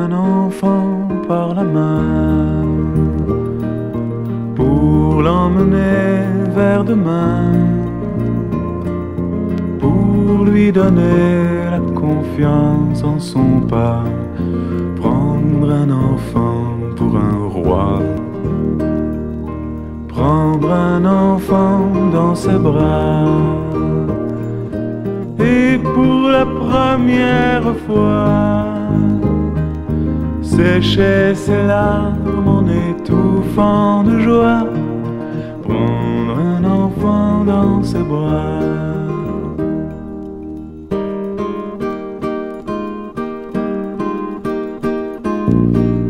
un enfant par la main pour l'emmener vers demain, pour lui donner la confiance en son pas, prendre un enfant pour un roi, prendre un enfant dans ses bras, et pour la première fois sécher ses larmes en étouffant de joie, prendre un enfant dans ses bras.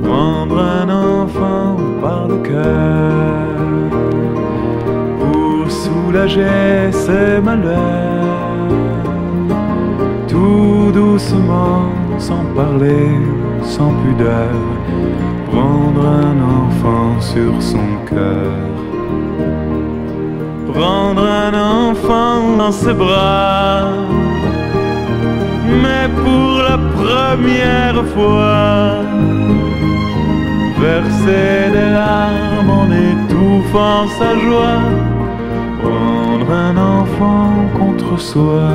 Prendre un enfant par le cœur pour soulager ses malheurs, tout doucement, sans parler, sans pudeur, prendre un enfant sur son cœur, prendre un enfant dans ses bras, mais pour la première fois verser des larmes en étouffant sa joie, prendre un enfant contre soi.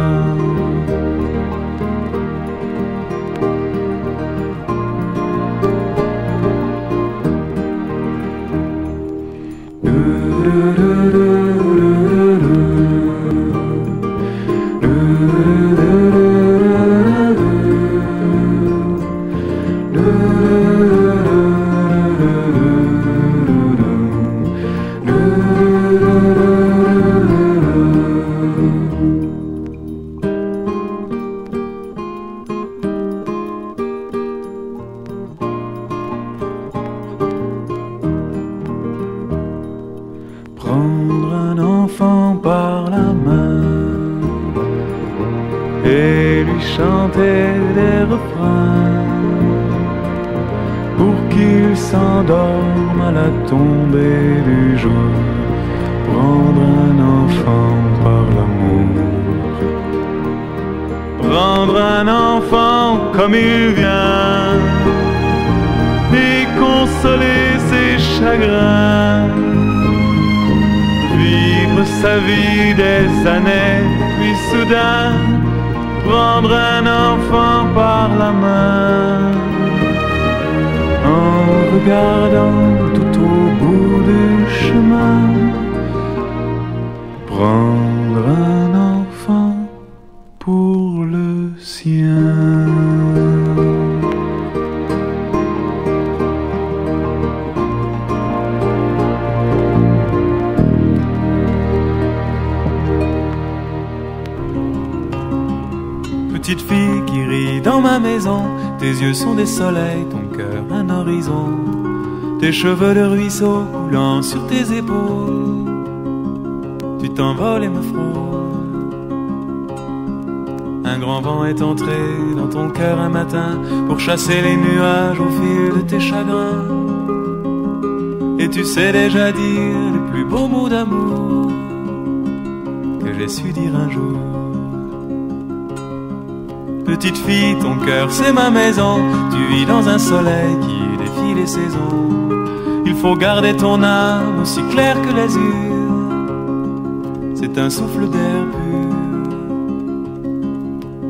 Prendre un enfant par la main et lui chanter des refrains pour qu'il s'endorme à la tombée du jour. Prendre un enfant par l'amour, prendre un enfant comme il vient et consoler ses chagrins, vivre sa vie des années, puis soudain prendre un enfant par la main, en regardant tout au bout du chemin, prendre un enfant pour le sien. Petite fille qui rit dans ma maison, tes yeux sont des soleils, ton cœur un horizon, tes cheveux de ruisseau coulant sur tes épaules, tu t'envoles et me frôles. Un grand vent est entré dans ton cœur un matin pour chasser les nuages au fil de tes chagrins, et tu sais déjà dire les plus beaux mots d'amour que j'ai su dire un jour. Petite fille, ton cœur c'est ma maison, tu vis dans un soleil qui défie les saisons. Il faut garder ton âme aussi claire que l'azur, c'est un souffle d'air pur.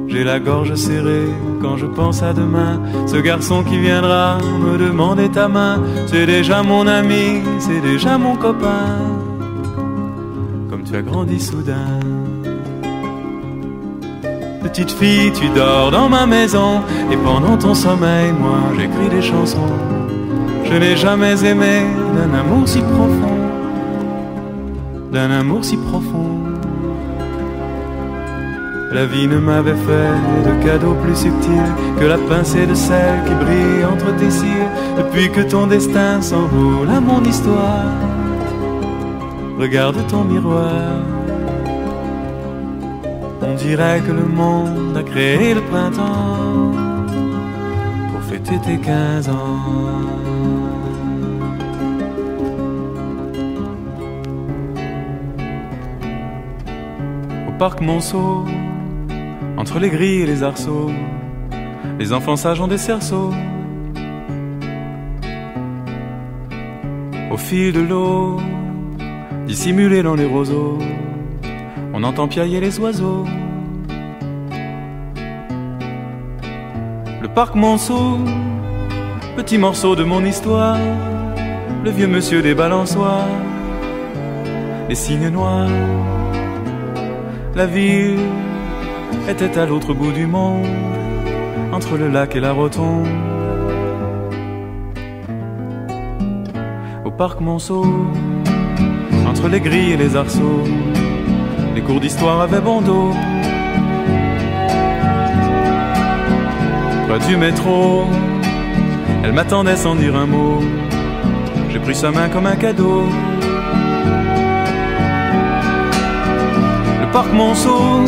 J'ai la gorge serrée quand je pense à demain, ce garçon qui viendra me demander ta main. C'est déjà mon ami, c'est déjà mon copain, comme tu as grandi soudain. Petite fille, tu dors dans ma maison, et pendant ton sommeil, moi j'écris des chansons. Je n'ai jamais aimé d'un amour si profond, d'un amour si profond. La vie ne m'avait fait de cadeau plus subtil que la pincée de sel qui brille entre tes cils. Depuis que ton destin s'envole à mon histoire, regarde ton miroir. On dirait que le monde a créé le printemps pour fêter tes 15 ans. Au parc Monceau, entre les grilles et les arceaux, les enfants sages ont des cerceaux. Au fil de l'eau, dissimulé dans les roseaux, on entend piailler les oiseaux. Le parc Monceau, petit morceau de mon histoire, le vieux monsieur des balançoires, les cygnes noirs. La ville était à l'autre bout du monde, entre le lac et la rotonde. Au parc Monceau, entre les grilles et les arceaux, les cours d'histoire avaient bon dos. Près du métro, elle m'attendait sans dire un mot. J'ai pris sa main comme un cadeau. Le parc Monceau,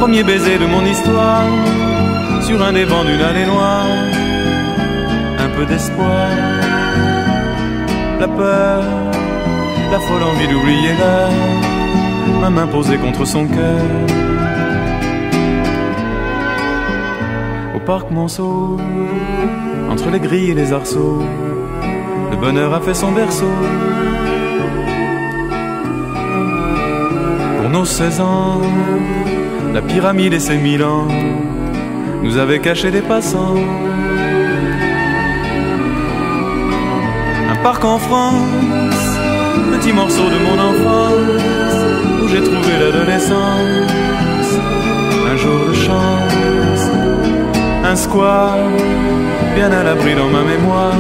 premier baiser de mon histoire, sur un des bancs d'une allée noire. Un peu d'espoir, la peur, la folle envie d'oublier l'heure, ma main posée contre son cœur. Au parc Monceau, entre les grilles et les arceaux, le bonheur a fait son berceau. Pour nos 16 ans, la pyramide et ses 1000 ans nous avaient caché des passants. Un parc en France, petit morceau de mon enfance, où j'ai trouvé l'adolescence. Un jour de chance, un square, bien à l'abri dans ma mémoire,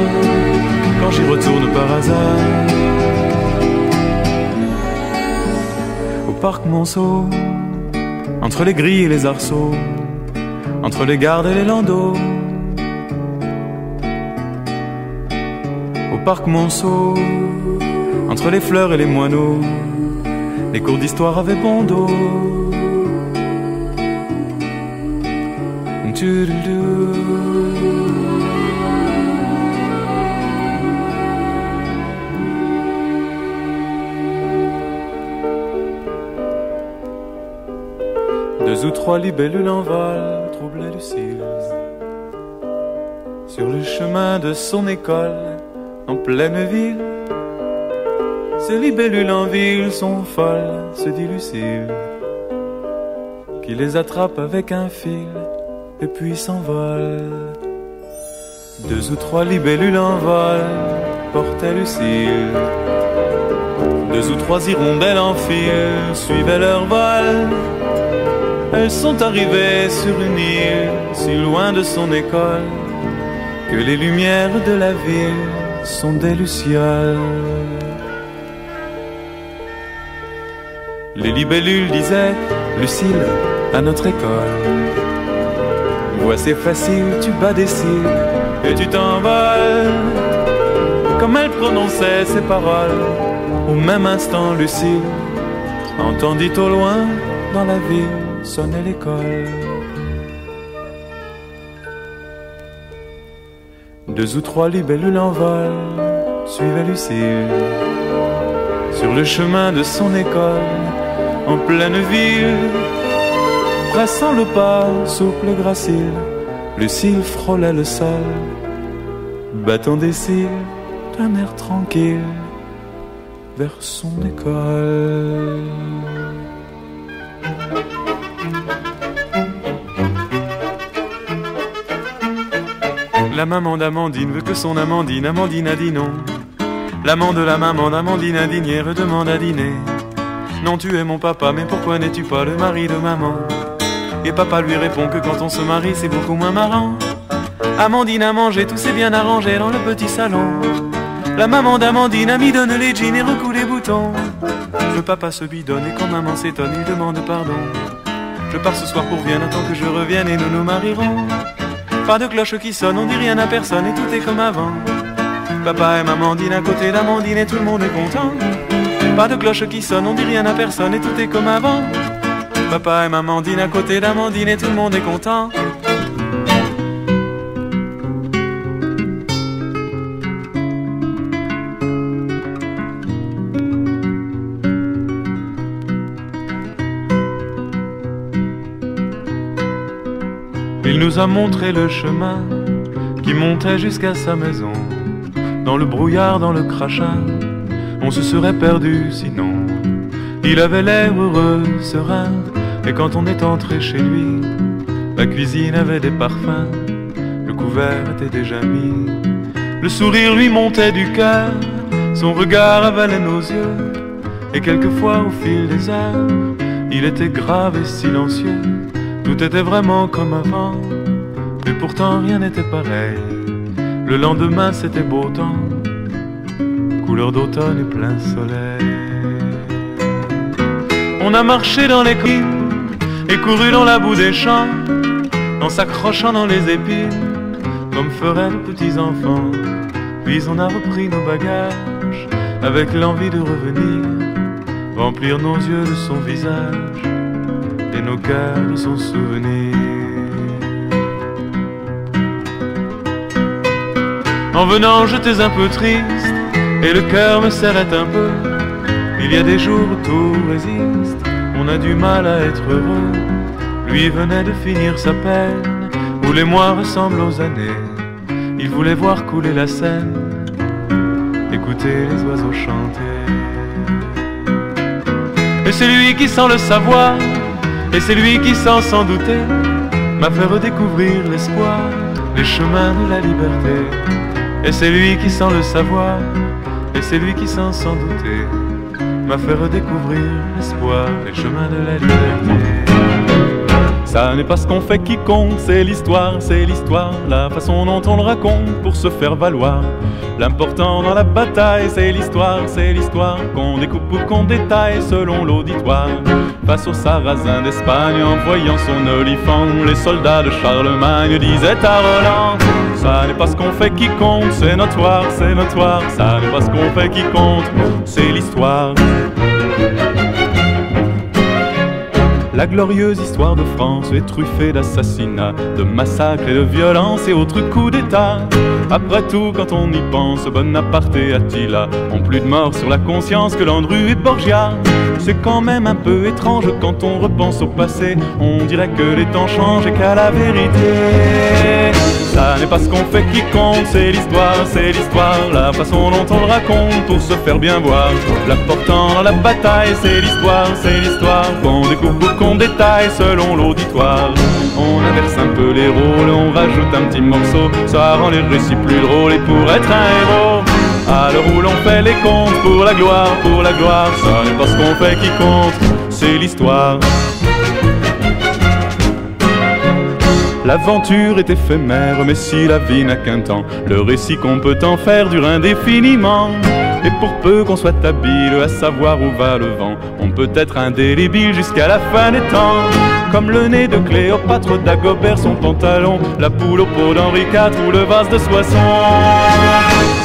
quand j'y retourne par hasard. Au parc Monceau, entre les grilles et les arceaux, entre les gardes et les landaux. Au parc Monceau, entre les fleurs et les moineaux, les cours d'histoire avaient bon dos. Deux ou trois libellules en vol troublaient Lucille sur le chemin de son école en pleine ville. Ces libellules en ville sont folles, se dit Lucille, qui les attrape avec un fil et puis s'envole. Deux ou trois libellules en vol portaient Lucille. Deux ou trois hirondelles en file suivaient leur vol. Elles sont arrivées sur une île si loin de son école que les lumières de la ville sont des lucioles. Les libellules disaient: Lucille, à notre école, vois c'est facile, tu bats des cils et tu t'envoles. Comme elle prononçait ces paroles, au même instant Lucille entendit au loin dans la ville sonner l'école. Deux ou trois libellules en vol suivaient Lucille sur le chemin de son école en pleine ville. Pressant le pas, souple et gracile, Lucille frôlait le sol, battant des cils d'un air tranquille vers son école. La maman d'Amandine veut que son Amandine, Amandine a dit non. L'amant de la maman d'Amandine indignée redemande à dîner. Non, tu es mon papa, mais pourquoi n'es-tu pas le mari de maman? Et papa lui répond que quand on se marie, c'est beaucoup moins marrant. Amandine a mangé, tout s'est bien arrangé dans le petit salon. La maman d'Amandine a mis donne les jeans et recoue les boutons. Le papa se bidonne et quand maman s'étonne, il demande pardon. Je pars ce soir pour Vienne, attends que je revienne et nous nous marierons. Pas de cloche qui sonne, on dit rien à personne et tout est comme avant. Papa aime Amandine à côté d'Amandine et tout le monde est content. Pas de cloche qui sonne, on dit rien à personne et tout est comme avant. Papa aime Amandine à côté d'Amandine et tout le monde est content. Il nous a montré le chemin qui montait jusqu'à sa maison. dans le brouillard, dans le crachat, on se serait perdu sinon. Il avait l'air heureux, serein, et quand on est entré chez lui, la cuisine avait des parfums, le couvert était déjà mis. Le sourire lui montait du cœur, son regard avalait nos yeux, et quelquefois au fil des heures, il était grave et silencieux. Tout était vraiment comme avant, mais pourtant rien n'était pareil. Le lendemain c'était beau temps, couleur d'automne et plein soleil. On a marché dans les collines et couru dans la boue des champs, en s'accrochant dans les épines, comme feraient les petits enfants. Puis on a repris nos bagages, avec l'envie de revenir, remplir nos yeux de son visage, et nos cœurs de son souvenir. En venant j'étais un peu triste, et le cœur me serrait un peu. Il y a des jours où tout résiste, on a du mal à être heureux. Lui venait de finir sa peine, où les mois ressemblent aux années. Il voulait voir couler la Seine, écouter les oiseaux chanter. Et c'est lui qui, sans le savoir, et c'est lui qui, sans douter, m'a fait redécouvrir l'espoir, les chemins de la liberté. Et c'est lui qui, sans le savoir, et c'est lui qui, sans douter, m'a fait redécouvrir l'espoir, les chemins de la liberté. Ça n'est pas ce qu'on fait qui compte, c'est l'histoire, la façon dont on le raconte pour se faire valoir. L'important dans la bataille, c'est l'histoire, qu'on découpe ou qu'on détaille selon l'auditoire. Face aux Sarrasins d'Espagne, en voyant son olifant, les soldats de Charlemagne disaient à Roland: ça n'est pas ce qu'on fait qui compte, c'est notoire, ça n'est pas ce qu'on fait qui compte, c'est l'histoire. La glorieuse histoire de France est truffée d'assassinats, de massacres et de violences et autres coups d'État. Après tout, quand on y pense, Bonaparte et Attila ont plus de morts sur la conscience que Landru et Borgia. C'est quand même un peu étrange quand on repense au passé. On dirait que les temps changent et qu'à la vérité, ça n'est pas ce qu'on fait qui compte, c'est l'histoire, la façon dont on le raconte pour se faire bien voir. L'important dans la bataille, c'est l'histoire, qu'on découpe ou qu'on détaille selon l'auditoire. On inverse un peu les rôles, on rajoute un petit morceau, ça rend les récits plus drôles. Et pour être un héros, à l'heure où l'on fait les comptes, pour la gloire, ça n'est pas ce qu'on fait qui compte, c'est l'histoire. L'aventure est éphémère, mais si la vie n'a qu'un temps, le récit qu'on peut en faire dure indéfiniment. Et pour peu qu'on soit habile à savoir où va le vent, on peut être indélébile jusqu'à la fin des temps. Comme le nez de Cléopâtre, Dagobert, son pantalon, la poule au pot d'Henri IV ou le vase de Soissons.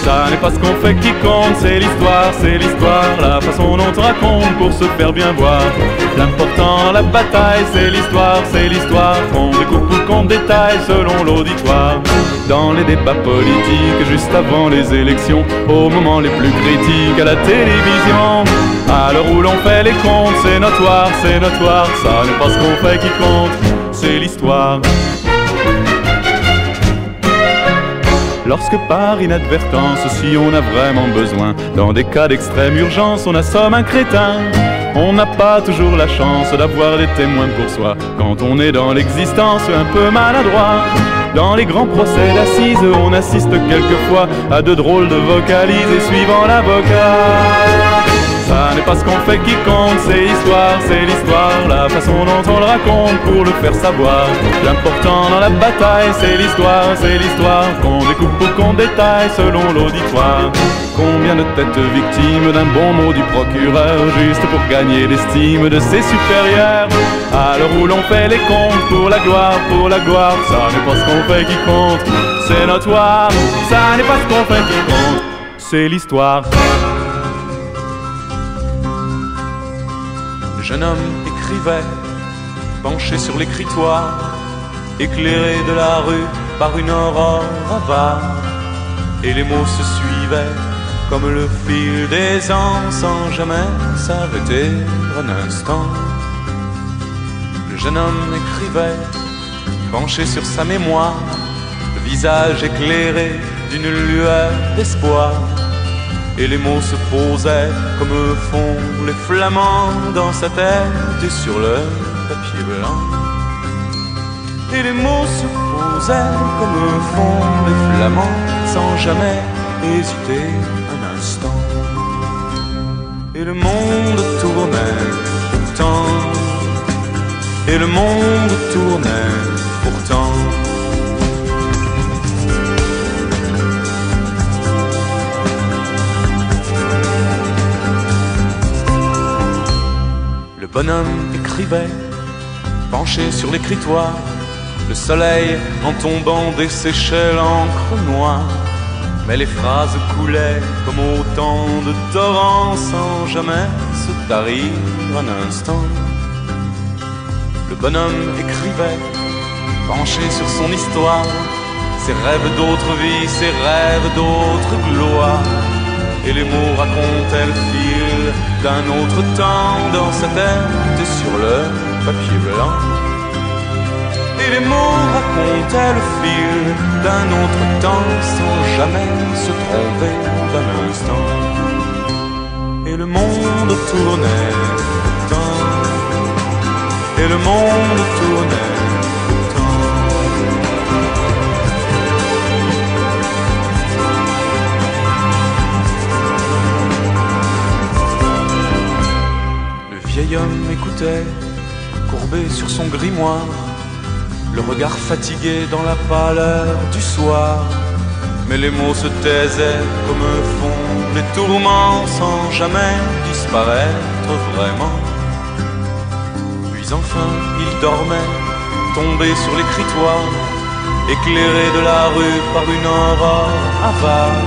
Ça n'est pas ce qu'on fait qui compte, c'est l'histoire, la façon dont on raconte pour se faire bien voir. L'important dans la bataille, c'est l'histoire, qu'on découpe ou qu'on détaille selon l'auditoire. Dans les débats politiques, juste avant les élections, aux moments les plus critiques à la télévision, à l'heure où l'on fait les comptes, c'est notoire, ça n'est pas ce qu'on fait qui compte, c'est l'histoire. Lorsque par inadvertance, si on a vraiment besoin, dans des cas d'extrême urgence, on assomme un crétin, on n'a pas toujours la chance d'avoir des témoins pour soi, quand on est dans l'existence un peu maladroit. Dans les grands procès d'assises, on assiste quelquefois à de drôles de vocalises suivant l'avocat. Ça n'est pas ce qu'on fait qui compte, c'est l'histoire, la façon dont on le raconte pour le faire savoir. L'important dans la bataille, c'est l'histoire, qu'on découpe ou qu'on détaille selon l'auditoire. Combien de têtes victimes d'un bon mot du procureur, juste pour gagner l'estime de ses supérieurs. À l'heure où l'on fait les comptes, pour la gloire, ça n'est pas ce qu'on fait qui compte, c'est notoire, ça n'est pas ce qu'on fait qui compte, c'est l'histoire. Le jeune homme écrivait, penché sur l'écritoire, éclairé de la rue par une aurore avare, et les mots se suivaient comme le fil des ans, sans jamais s'arrêter un instant. Le jeune homme écrivait, penché sur sa mémoire, le visage éclairé d'une lueur d'espoir. Et les mots se posaient comme font les flamands dans sa tête et sur le papier blanc. Et les mots se posaient comme font les flamands sans jamais hésiter un instant. Et le monde tournait pourtant, et le monde tournait pourtant. Le bonhomme écrivait, penché sur l'écritoire. Le soleil en tombant desséchait l'encre noire. Mais les phrases coulaient comme autant de torrents sans jamais se tarir un instant. Le bonhomme écrivait, penché sur son histoire, ses rêves d'autres vies, ses rêves d'autres gloires. Et les mots racontaient le fil d'un autre temps dans sa tête et sur le papier blanc. Et les mots racontaient le fil d'un autre temps sans jamais se tromper d'un instant. Et le monde tournait pourtant, et le monde tournait pourtant. Le vieil homme écoutait, courbé sur son grimoire, le regard fatigué dans la pâleur du soir. Mais les mots se taisaient comme font les tourments sans jamais disparaître vraiment. Puis enfin il dormait, tombé sur l'écritoire, éclairé de la rue par une aurore avare.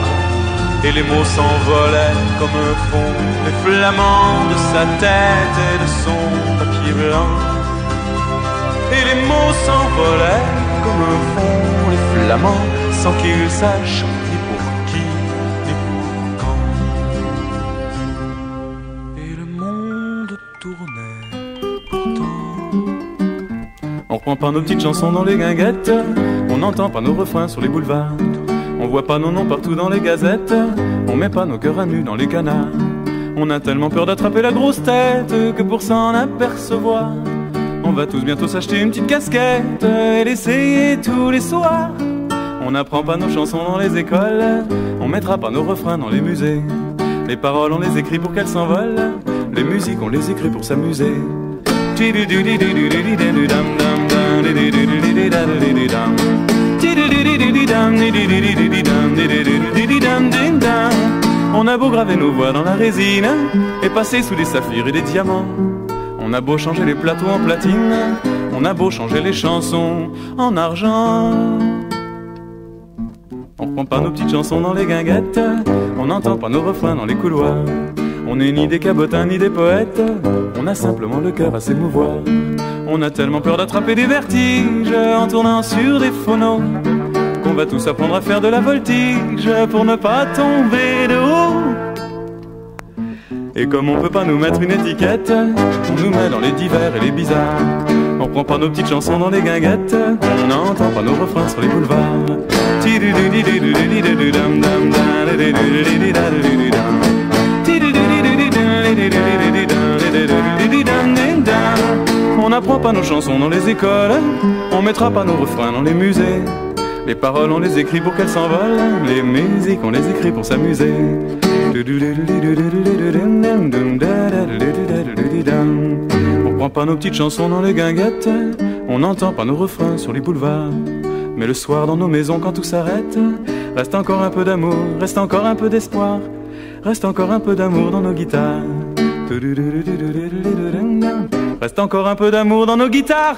Et les mots s'envolaient comme font les flamants de sa tête et de son papier blanc. Et les mots s'envolaient comme font les flamands sans qu'ils sachent ni pour qui ni pour quand. Et le monde tournait pourtant. On reprend pas nos petites chansons dans les guinguettes, on n'entend pas nos refrains sur les boulevards, on voit pas nos noms partout dans les gazettes, on met pas nos cœurs à nu dans les canards. On a tellement peur d'attraper la grosse tête que pour s'en apercevoir, on va tous bientôt s'acheter une petite casquette et l'essayer tous les soirs. On n'apprend pas nos chansons dans les écoles, on mettra pas nos refrains dans les musées. Les paroles on les écrit pour qu'elles s'envolent, les musiques on les écrit pour s'amuser. On a beau graver nos voix dans la résine et passer sous des saphirs et des diamants, on a beau changer les plateaux en platine, on a beau changer les chansons en argent. On prend pas nos petites chansons dans les guinguettes, on n'entend pas nos refrains dans les couloirs. On n'est ni des cabotins ni des poètes, on a simplement le cœur à s'émouvoir. On a tellement peur d'attraper des vertiges en tournant sur des phonos, qu'on va tous apprendre à faire de la voltige pour ne pas tomber de haut. Et comme on peut pas nous mettre une étiquette, on nous met dans les divers et les bizarres. On prend pas nos petites chansons dans les guinguettes, on n'entend pas nos refrains sur les boulevards. On n'apprend pas nos chansons dans les écoles, on mettra pas nos refrains dans les musées. Les paroles on les écrit pour qu'elles s'envolent, les musiques on les écrit pour s'amuser. On prend pas nos petites chansons dans les guinguettes, on n'entend pas nos refrains sur les boulevards. Mais le soir dans nos maisons quand tout s'arrête, reste encore un peu d'amour, reste encore un peu d'espoir, reste encore un peu d'amour dans nos guitares. Reste encore un peu d'amour dans nos guitares.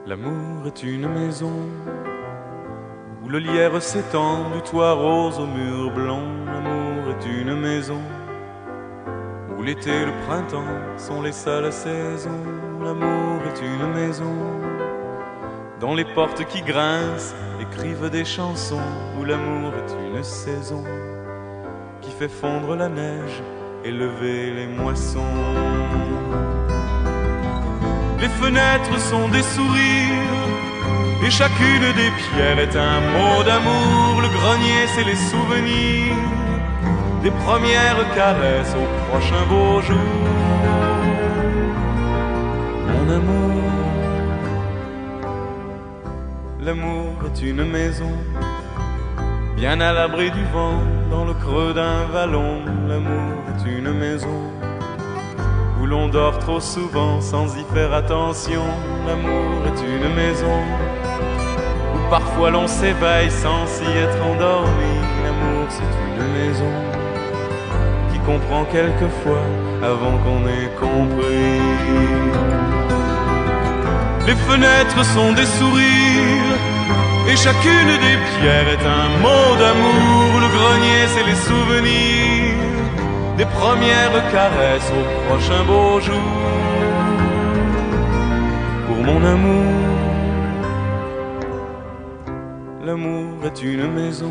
L'amour est une maison où le lierre s'étend du toit rose au mur blanc. L'amour est une maison où l'été et le printemps sont les seules saisons. L'amour est une maison dont les portes qui grincent écrivent des chansons. Où l'amour est une saison qui fait fondre la neige et lever les moissons. Les fenêtres sont des sourires et chacune des pierres est un mot d'amour. Le grenier c'est les souvenirs des premières caresses au prochain beau jour. Mon amour, l'amour est une maison bien à l'abri du vent dans le creux d'un vallon. L'amour est une maison où l'on dort trop souvent sans y faire attention. L'amour est une maison où parfois l'on s'éveille sans s'y être endormi. L'amour c'est une maison qui comprend quelquefois avant qu'on ait compris. Les fenêtres sont des sourires et chacune des pierres est un mot d'amour. Le grenier c'est les souvenirs des premières caresses au prochain beau jour. Pour mon amour, l'amour est une maison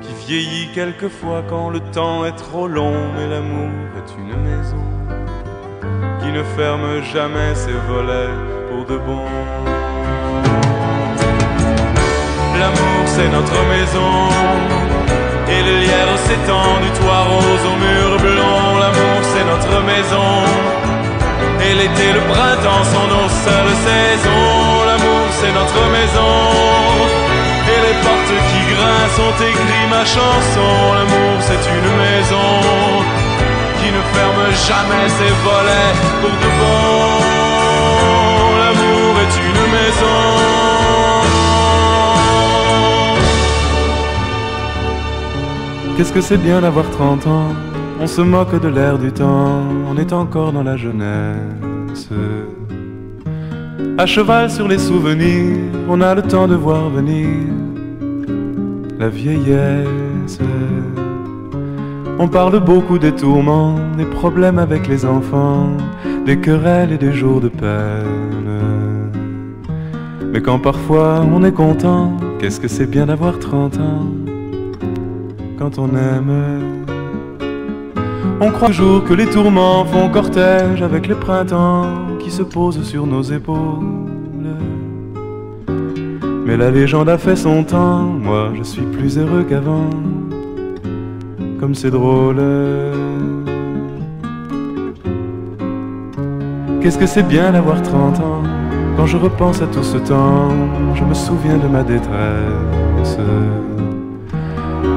qui vieillit quelquefois quand le temps est trop long. Mais l'amour est une maison qui ne ferme jamais ses volets pour de bon. L'amour c'est notre maison et le lierre s'étend du toit rose au mur blanc. L'amour c'est notre maison et l'été le printemps sont nos seules saisons. L'amour c'est notre maison et les portes qui grincent ont écrit ma chanson. L'amour c'est une maison qui ne ferme jamais ses volets pour de bon. L'amour est une maison. Qu'est-ce que c'est bien d'avoir 30 ans, on se moque de l'air du temps, on est encore dans la jeunesse. À cheval sur les souvenirs, on a le temps de voir venir la vieillesse. On parle beaucoup des tourments, des problèmes avec les enfants, des querelles et des jours de peine. Mais quand parfois on est content, qu'est-ce que c'est bien d'avoir 30 ans. Quand on aime, on croit toujours que les tourments font cortège avec le printemps qui se pose sur nos épaules. Mais la légende a fait son temps, moi je suis plus heureux qu'avant. Comme c'est drôle. Qu'est-ce que c'est bien d'avoir 30 ans. Quand je repense à tout ce temps, je me souviens de ma détresse,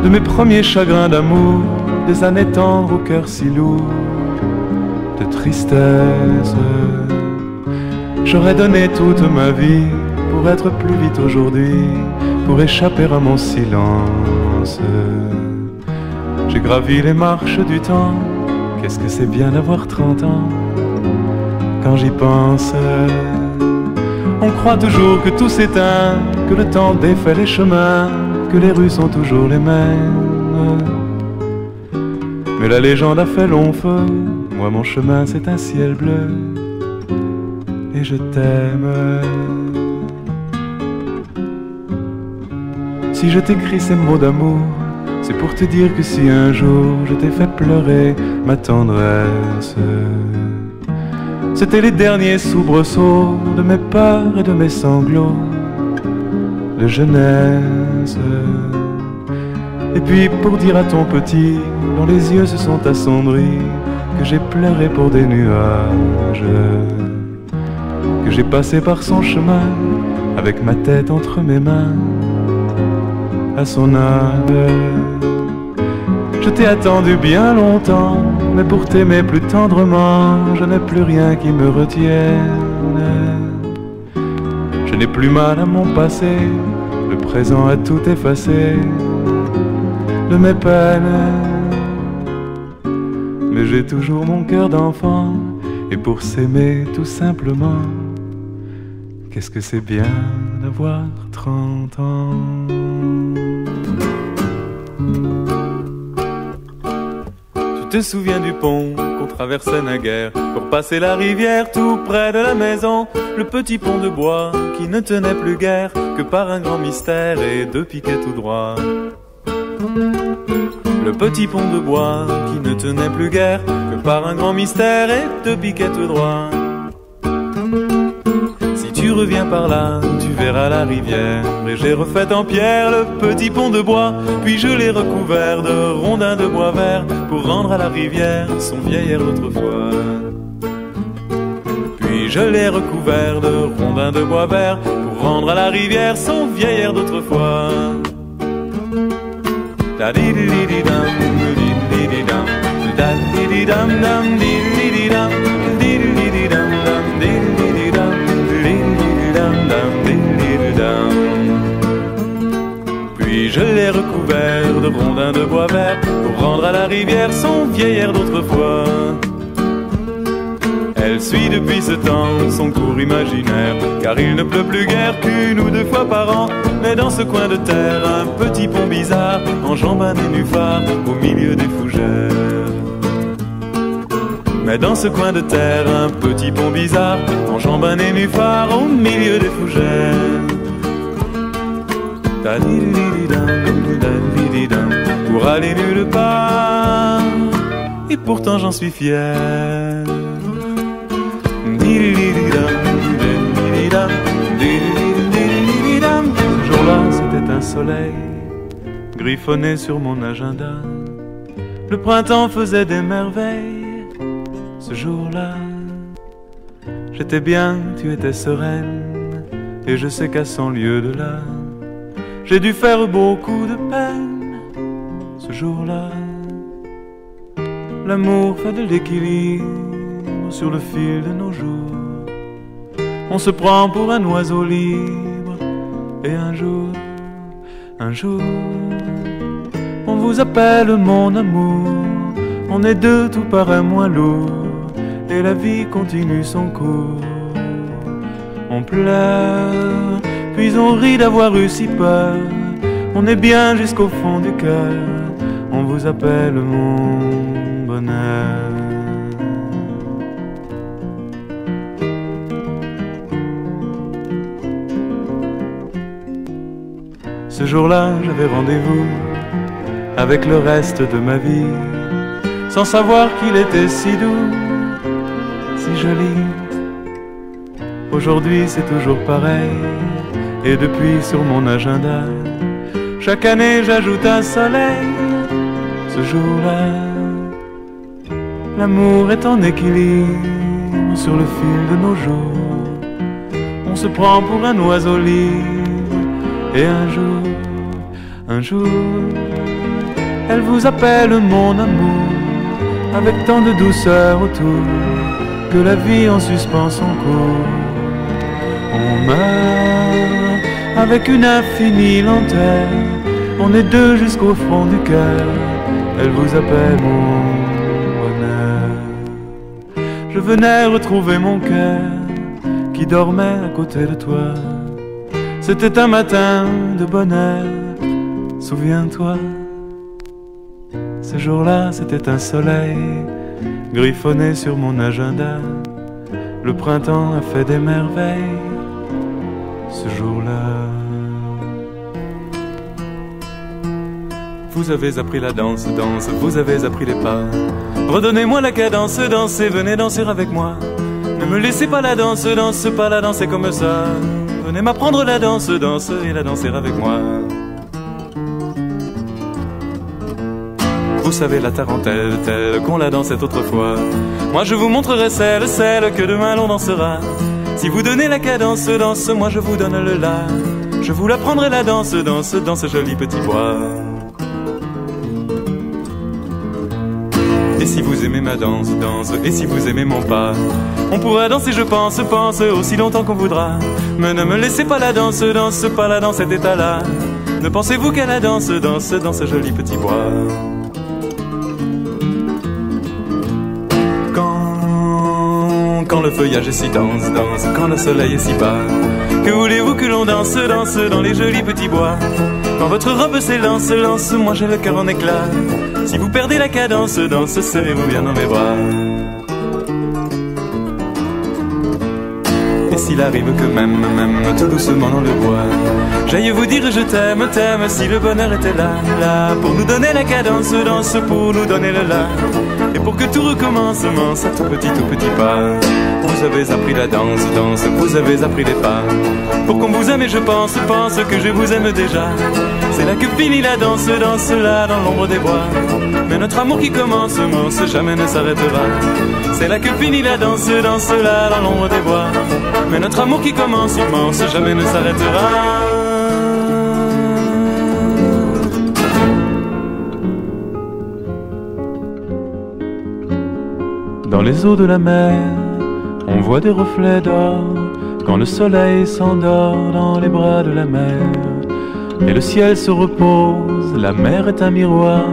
de mes premiers chagrins d'amour, des années tendres au cœur si lourd de tristesse. J'aurais donné toute ma vie pour être plus vite aujourd'hui, pour échapper à mon silence. J'ai gravi les marches du temps, qu'est-ce que c'est bien d'avoir 30 ans. Quand j'y pense, on croit toujours que tout s'éteint, que le temps défait les chemins, que les rues sont toujours les mêmes. Mais la légende a fait long feu, moi mon chemin c'est un ciel bleu, et je t'aime. Si je t'écris ces mots d'amour, c'est pour te dire que si un jour je t'ai fait pleurer ma tendresse, c'était les derniers soubresauts de mes peurs et de mes sanglots de jeunesse. Et puis pour dire à ton petit, dont les yeux se sont assombris, que j'ai pleuré pour des nuages, que j'ai passé par son chemin avec ma tête entre mes mains, à son âge. Je t'ai attendu bien longtemps, mais pour t'aimer plus tendrement, je n'ai plus rien qui me retienne. Je n'ai plus mal à mon passé, le présent a tout effacé de mes peines. Mais j'ai toujours mon cœur d'enfant, et pour s'aimer tout simplement, qu'est-ce que c'est bien d'avoir 30 ans. Tu te souviens du pont qu'on traversait naguère pour passer la rivière tout près de la maison, le petit pont de bois qui ne tenait plus guère que par un grand mystère et deux piquets tout droit. Le petit pont de bois qui ne tenait plus guère que par un grand mystère et deux piquets tout droit. Si tu reviens par là, tu verras la rivière, et j'ai refait en pierre le petit pont de bois, puis je l'ai recouvert de rondins de bois vert pour rendre à la rivière son vieil air d'autrefois. Puis je l'ai recouvert de rondins de bois vert pour rendre à la rivière son vieil air d'autrefois. Da di di di dam, di di di dam, da di di dam dam, di di dam, di di dam dam, di di dam, di dam dam, di dam. Puis je l'ai recouvert de rondins de bois vert pour rendre à la rivière son vieil air d'autrefois. Elle suit depuis ce temps son cours imaginaire, car il ne pleut plus guère qu'une ou deux fois par an. Mais dans ce coin de terre, un petit pont bizarre enjambe un nénuphar au milieu des fougères. Mais dans ce coin de terre, un petit pont bizarre enjambe un nénuphar au milieu des fougères. Pour aller nulle part, et pourtant j'en suis fier. Ce jour-là, c'était un soleil griffonné sur mon agenda. Le printemps faisait des merveilles. Ce jour-là, j'étais bien, tu étais sereine, et je sais qu'à 100 lieues de là, j'ai dû faire beaucoup de peine. Ce jour-là, l'amour fait de l'équilibre sur le fil de nos jours. On se prend pour un oiseau libre, et un jour, on vous appelle mon amour. On est deux, tout paraît moins lourd, et la vie continue son cours. On pleure, puis on rit d'avoir eu si peur. On est bien jusqu'au fond du cœur. On vous appelle mon bonheur. Ce jour-là, j'avais rendez-vous avec le reste de ma vie, sans savoir qu'il était si doux, si joli. Aujourd'hui, c'est toujours pareil, et depuis sur mon agenda, chaque année j'ajoute un soleil. Ce jour-là, l'amour est en équilibre sur le fil de nos jours. On se prend pour un oiseau libre, et un jour, elle vous appelle mon amour, avec tant de douceur autour, que la vie en suspend son cours. On meurt avec une infinie lenteur, on est deux jusqu'au fond du cœur. Elle vous appelle mon bonheur. Je venais retrouver mon cœur qui dormait à côté de toi. C'était un matin de bonheur, souviens-toi. Ce jour-là, c'était un soleil griffonné sur mon agenda. Le printemps a fait des merveilles ce jour-là. Vous avez appris la danse, danse, vous avez appris les pas. Redonnez-moi la cadence, dansez, venez danser avec moi. Ne me laissez pas la danse, danse pas la danser comme ça. Venez m'apprendre la danse, danse et la danser avec moi. Vous savez la tarentelle, telle qu'on la dansait autrefois. Moi je vous montrerai celle, celle que demain l'on dansera. Si vous donnez la cadence, danse, moi je vous donne le la. Je vous l'apprendrai la danse, danse, dans ce joli petit bois. Et si vous aimez ma danse, danse, et si vous aimez mon pas, on pourra danser, je pense, pense, aussi longtemps qu'on voudra. Mais ne me laissez pas la danse, danse, pas la dans cet état-là. Ne pensez-vous qu'à la danse, danse, dans ce joli petit bois. Quand quand le feuillage est si dense, danse, quand le soleil est si bas. Que voulez-vous que l'on danse, danse dans les jolis petits bois? Quand votre robe s'élance, lance, moi j'ai le cœur en éclat. Si vous perdez la cadence, danse, serrez-vous bien dans mes bras. Et s'il arrive que même, tout doucement dans le bois, j'aille vous dire je t'aime, t'aime, si le bonheur était là, là, pour nous donner la cadence, danse, pour nous donner le là. Et pour que tout recommence, commence à tout petit pas. Vous avez appris la danse, danse, vous avez appris les pas. Pour qu'on vous aime et je pense que je vous aime déjà. C'est là que finit la danse, danse là dans l'ombre des bois. Mais notre amour qui commence, jamais ne s'arrêtera. C'est là que finit la danse, danse là dans l'ombre des bois. Mais notre amour qui commence, jamais ne s'arrêtera. Dans les eaux de la mer, on voit des reflets d'or quand le soleil s'endort dans les bras de la mer. Et le ciel se repose, la mer est un miroir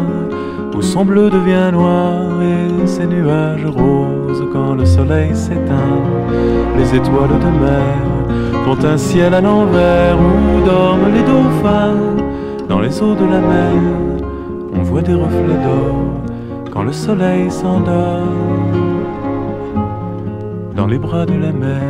où son bleu devient noir et ses nuages roses. Quand le soleil s'éteint, les étoiles de mer font un ciel à l'envers où dorment les dauphins. Dans les eaux de la mer, on voit des reflets d'or quand le soleil s'endort dans les bras de la mer.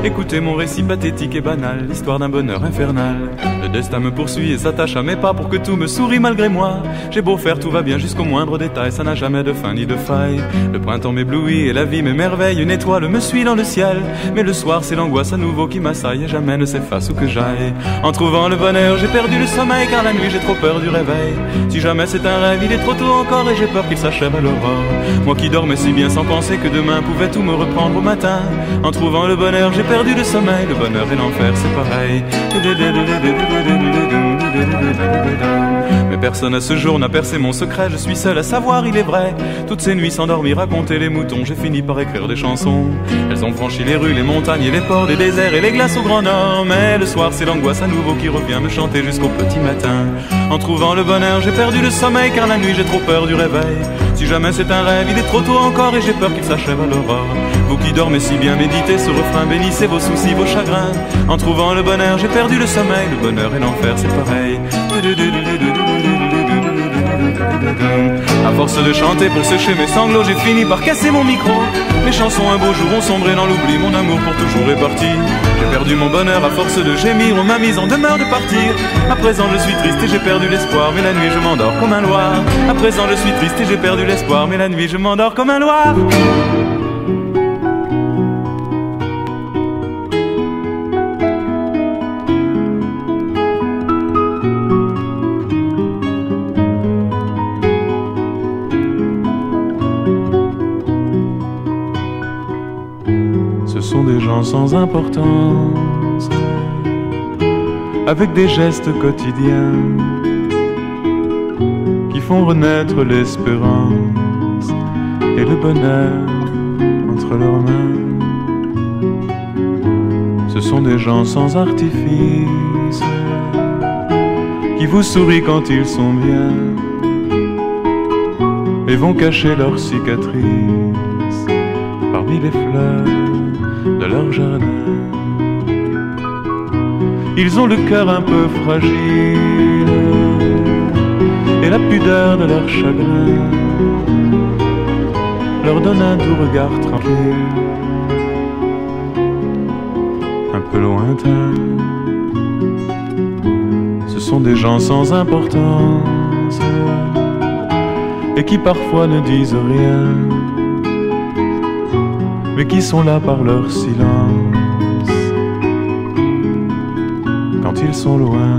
Écoutez mon récit pathétique et banal, l'histoire d'un bonheur infernal. Le destin me poursuit et s'attache à mes pas pour que tout me sourit malgré moi. J'ai beau faire, tout va bien jusqu'au moindre détail, ça n'a jamais de fin ni de faille. Le printemps m'éblouit et la vie m'émerveille, une étoile me suit dans le ciel. Mais le soir c'est l'angoisse à nouveau qui m'assaille et jamais ne s'efface où que j'aille. En trouvant le bonheur j'ai perdu le sommeil car la nuit j'ai trop peur du réveil. Si jamais c'est un rêve il est trop tôt encore et j'ai peur qu'il s'achève à l'aurore. Moi qui dormais si bien sans penser que demain pouvait tout me reprendre au matin. En trouvant le bonheur j'ai perdu le sommeil, le bonheur et l'enfer c'est pareil. Mais personne à ce jour n'a percé mon secret, je suis seul à savoir, il est vrai. Toutes ces nuits sans dormir, raconter les moutons, j'ai fini par écrire des chansons. Elles ont franchi les rues, les montagnes et les ports, les déserts et les glaces au grand nord. Mais le soir c'est l'angoisse à nouveau qui revient me chanter jusqu'au petit matin. En trouvant le bonheur j'ai perdu le sommeil car la nuit j'ai trop peur du réveil. Si jamais c'est un rêve il est trop tôt encore et j'ai peur qu'il s'achève à l'aurore. Vous qui dormez si bien, méditez ce refrain, bénissez vos soucis, vos chagrins. En trouvant le bonheur j'ai perdu le sommeil, le bonheur et l'enfer c'est pareil. À force de chanter pour sécher mes sanglots, j'ai fini par casser mon micro. Mes chansons un beau jour ont sombré dans l'oubli, mon amour pour toujours est parti. J'ai perdu mon bonheur à force de gémir, on m'a mise en demeure de partir. À présent je suis triste et j'ai perdu l'espoir, mais la nuit je m'endors comme un loir. À présent je suis triste et j'ai perdu l'espoir, mais la nuit je m'endors comme un loir. Ce sont des gens sans importance, avec des gestes quotidiens qui font renaître l'espérance et le bonheur entre leurs mains. Ce sont des gens sans artifice qui vous sourient quand ils sont bien et vont cacher leurs cicatrices parmi les fleurs de leur jardin. Ils ont le cœur un peu fragile et la pudeur de leur chagrin leur donne un doux regard tranquille, un peu lointain. Ce sont des gens sans importance et qui parfois ne disent rien, mais qui sont là par leur silence quand ils sont loin.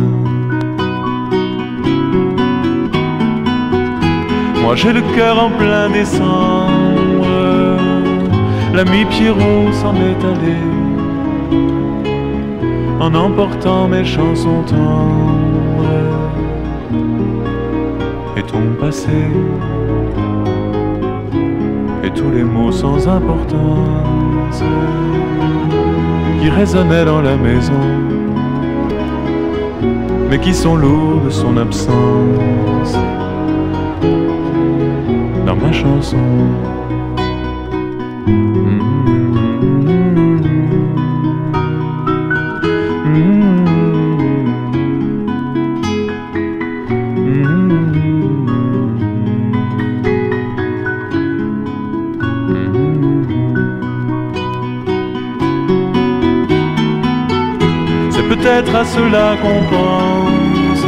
Moi j'ai le cœur en plein décembre, l'ami Pierrot s'en est allé, en emportant mes chansons tendres et ton passé et tous les mots sans importance qui résonnaient dans la maison mais qui sont lourds de son absence dans ma chanson. C'est peut-être à cela qu'on pense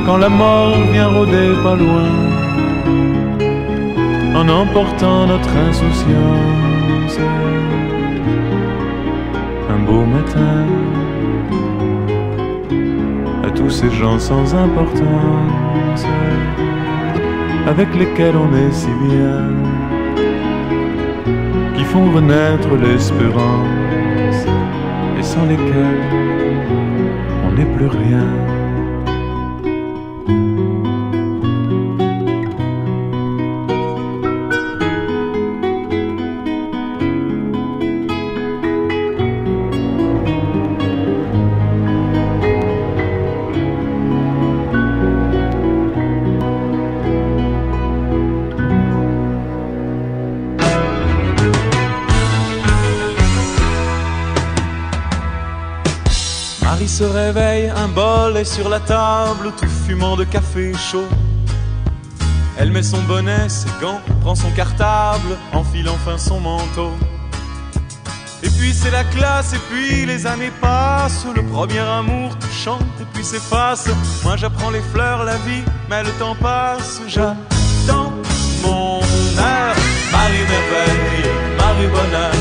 quand la mort vient rôder pas loin, en emportant notre insouciance. Un beau matin, à tous ces gens sans importance, avec lesquels on est si bien, qui font renaître l'espérance, et sans lesquels on n'est plus rien. Marie se réveille, un bol est sur la table, tout fumant de café chaud. Elle met son bonnet, ses gants, prend son cartable, enfile enfin son manteau. Et puis c'est la classe, et puis les années passent, le premier amour tout chante et puis s'efface. Moi j'apprends les fleurs, la vie, mais le temps passe. J'attends mon heure, Marie merveille, Marie bonheur,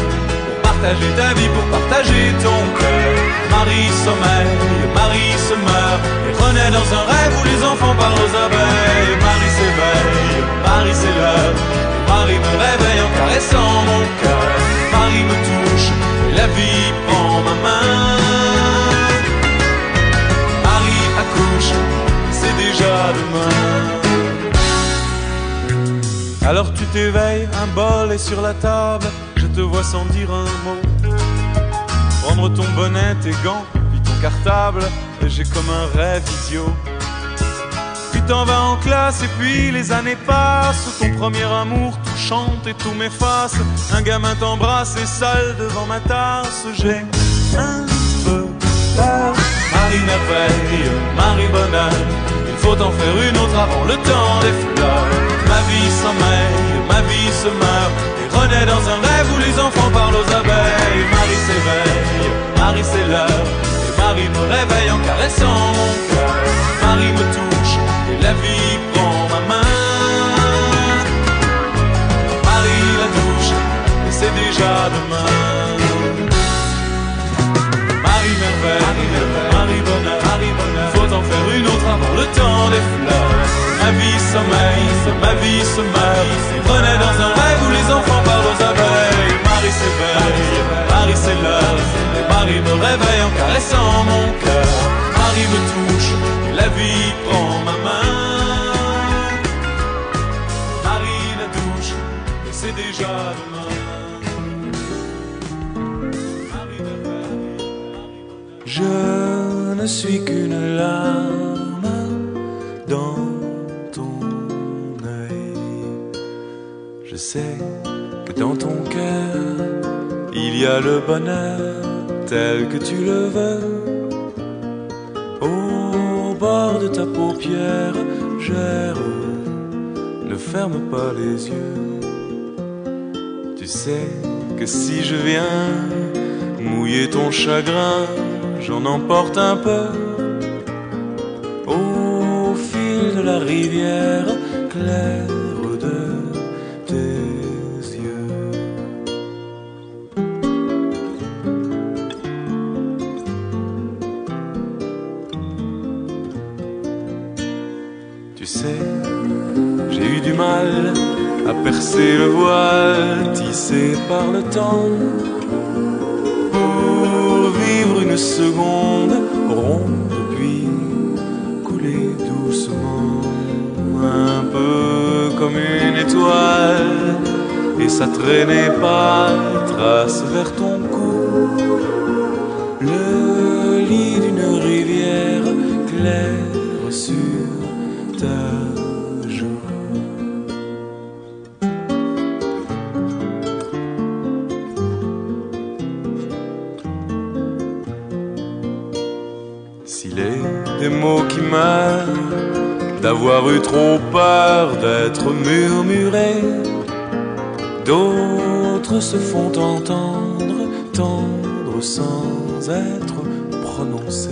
partager ta vie, pour partager ton cœur. Marie sommeil, Marie se meurt et renaît dans un rêve où les enfants parlent aux abeilles. Marie s'éveille, Marie c'est l'heure, Marie me réveille en caressant mon cœur. Marie me touche et la vie prend ma main. Marie accouche, c'est déjà demain. Alors tu t'éveilles, un bol est sur la table, je te vois sans dire un mot, prendre ton bonnet, tes gants, puis ton cartable, et j'ai comme un rêve idiot. Puis t'en vas en classe et puis les années passent, ton premier amour tout chante et tout m'efface. Un gamin t'embrasse et sale devant ma tasse, j'ai un peu peur. Marie merveille, Marie bonheur, il faut en faire une autre avant le temps des fleurs. Ma vie sommeille, ma vie se meurt et renaît dans un rêve où les enfants parlent aux abeilles. Marie s'éveille, Marie c'est l'heure, et Marie me réveille en caressant mon cœur. Marie me touche et la vie prend ma main. Marie la touche et c'est déjà demain. Marie merveille, Marie bonheur, faut en faire une autre avant le temps des fleurs. Ma vie sommeille, ma vie se meurt, renaît dans un rêve où les enfants parlent aux abeilles. Marie s'éveille, Marie c'est l'heure, et Marie me réveille en caressant mon cœur. Marie me touche, et la vie prend ma main. Marie la touche, et c'est déjà demain. Marie merveille, je ne suis qu'une larme dans ton œil. Je sais que dans ton cœur il y a le bonheur tel que tu le veux. Au bord de ta paupière j'erre, ne ferme pas les yeux. Tu sais que si je viens mouiller ton chagrin, j'en emporte un peu. Au fil de la rivière claire de tes yeux. Tu sais, j'ai eu du mal à percer le voile tissé par le temps, pour vivre une ça traînait pas trace vers ton cou, le lit d'une rivière claire sur ta joue. S'il est des mots qui meurent d'avoir eu trop peur d'être murmurés, d'autres se font entendre, tendre sans être prononcés.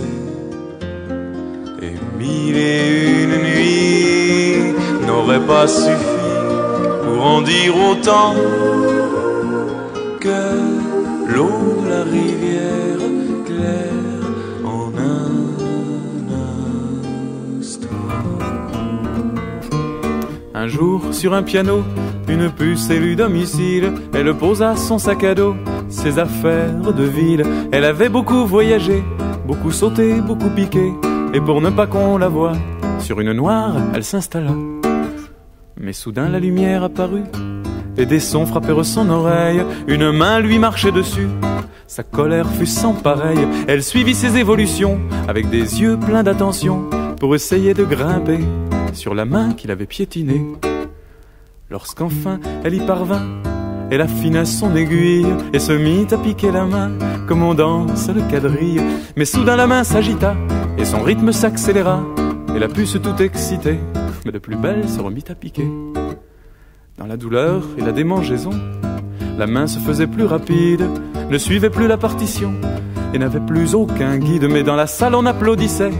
Et 1001 nuits n'auraient pas suffi pour en dire autant que l'eau de la rivière claire en un instant. Un jour, sur un piano, une puce élue domicile, elle posa son sac à dos, ses affaires de ville. Elle avait beaucoup voyagé, beaucoup sauté, beaucoup piqué, et pour ne pas qu'on la voie, sur une noire, elle s'installa. Mais soudain la lumière apparut, et des sons frappèrent son oreille. Une main lui marchait dessus, sa colère fut sans pareille. Elle suivit ses évolutions, avec des yeux pleins d'attention, pour essayer de grimper sur la main qu'il avait piétinée. Lorsqu'enfin elle y parvint, elle affina son aiguille et se mit à piquer la main comme on danse le quadrille. Mais soudain la main s'agita et son rythme s'accéléra, et la puce tout excitée, mais de plus belle, se remit à piquer. Dans la douleur et la démangeaison, la main se faisait plus rapide, ne suivait plus la partition et n'avait plus aucun guide. Mais dans la salle on applaudissait,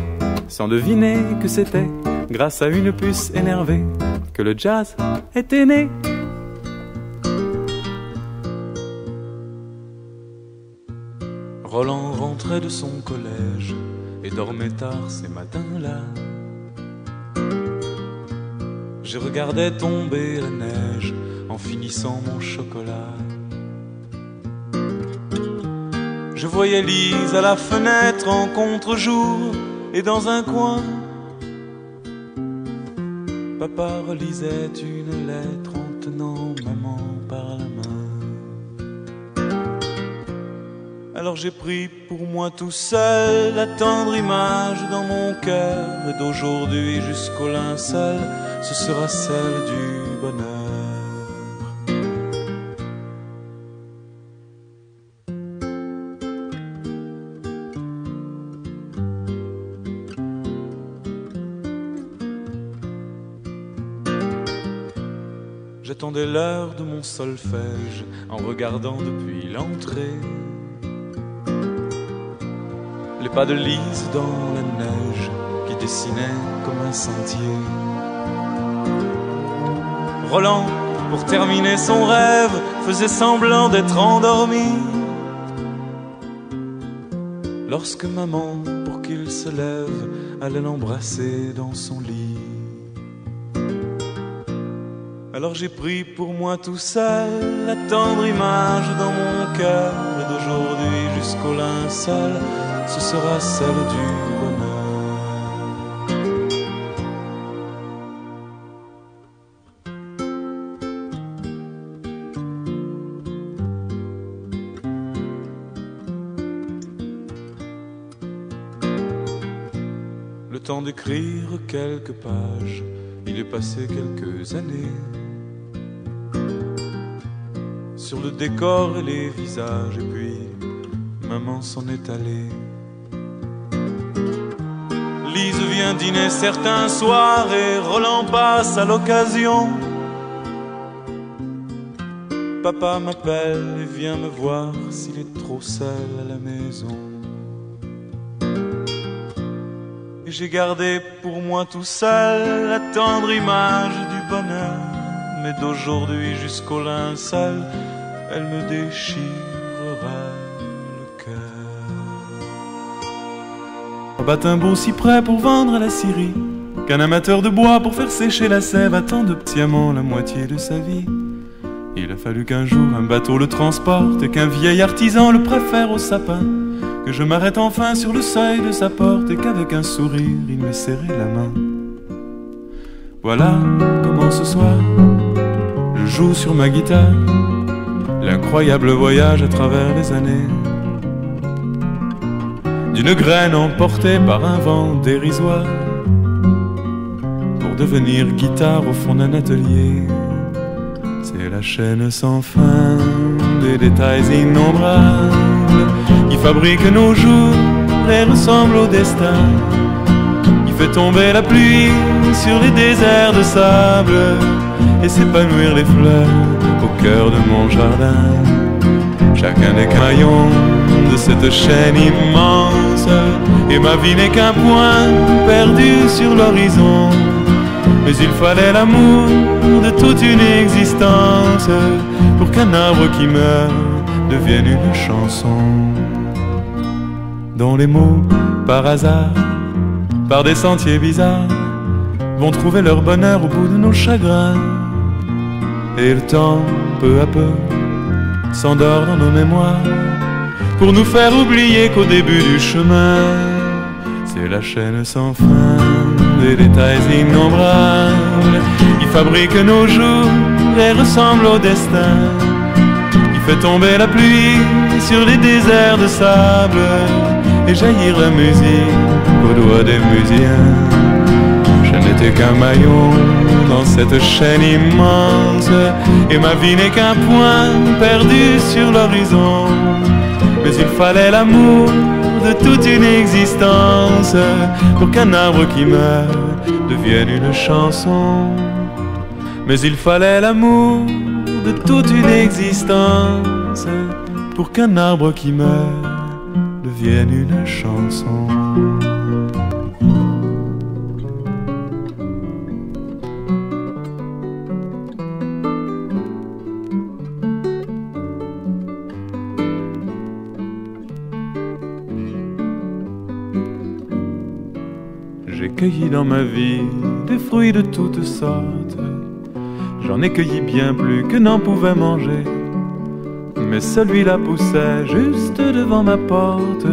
sans deviner que c'était grâce à une puce énervée que le jazz était né. Roland rentrait de son collège et dormait tard ces matins-là. Je regardais tomber la neige en finissant mon chocolat. Je voyais Lise à la fenêtre en contre-jour, et dans un coin papa relisait une lettre en tenant maman par la main. Alors j'ai pris pour moi tout seul la tendre image dans mon cœur, et d'aujourd'hui jusqu'au linceul, ce sera celle du bonheur. J'attendais l'heure de mon solfège en regardant depuis l'entrée les pas de Lise dans la neige qui dessinaient comme un sentier. Roland, pour terminer son rêve, faisait semblant d'être endormi, lorsque maman, pour qu'il se lève, allait l'embrasser dans son lit. Alors j'ai pris pour moi tout seul la tendre image dans mon cœur, et d'aujourd'hui jusqu'au linceul, ce sera celle du bonheur. Le temps d'écrire quelques pages, il est passé quelques années. Sur le décor et les visages, et puis maman s'en est allée. Lise vient dîner certains soirs et Roland passe à l'occasion. Papa m'appelle et vient me voir s'il est trop seul à la maison. Et j'ai gardé pour moi tout seul la tendre image du bonheur, mais d'aujourd'hui jusqu'au linceul, elle me déchirera le cœur. Abatte un beau cyprès pour vendre à la scierie, qu'un amateur de bois pour faire sécher la sève attend patiemment la moitié de sa vie. Il a fallu qu'un jour un bateau le transporte et qu'un vieil artisan le préfère au sapin, que je m'arrête enfin sur le seuil de sa porte et qu'avec un sourire il m'ait serré la main. Voilà comment ce soir je joue sur ma guitare incroyable voyage à travers les années, d'une graine emportée par un vent dérisoire, pour devenir guitare au fond d'un atelier. C'est la chaîne sans fin des détails innombrables qui fabrique nos jours et ressemble au destin, qui fait tomber la pluie sur les déserts de sable et s'épanouir les fleurs au cœur de mon jardin. Chacun des maillons de cette chaîne immense, et ma vie n'est qu'un point perdu sur l'horizon. Mais il fallait l'amour de toute une existence pour qu'un arbre qui meurt devienne une chanson, dont les mots, par hasard, par des sentiers bizarres, vont trouver leur bonheur au bout de nos chagrins. Et le temps, peu à peu, s'endort dans nos mémoires pour nous faire oublier qu'au début du chemin, c'est la chaîne sans fin des détails innombrables qui fabrique nos jours et ressemble au destin, qui fait tomber la pluie sur les déserts de sable et jaillir la musique aux doigts des musiciens. Je n'étais qu'un maillon dans cette chaîne immense, et ma vie n'est qu'un point perdu sur l'horizon. Mais il fallait l'amour de toute une existence pour qu'un arbre qui meurt devienne une chanson. Mais il fallait l'amour de toute une existence pour qu'un arbre qui meurt devienne une chanson. J'ai cueilli dans ma vie des fruits de toutes sortes. J'en ai cueilli bien plus que n'en pouvait manger, mais celui-là poussait juste devant ma porte.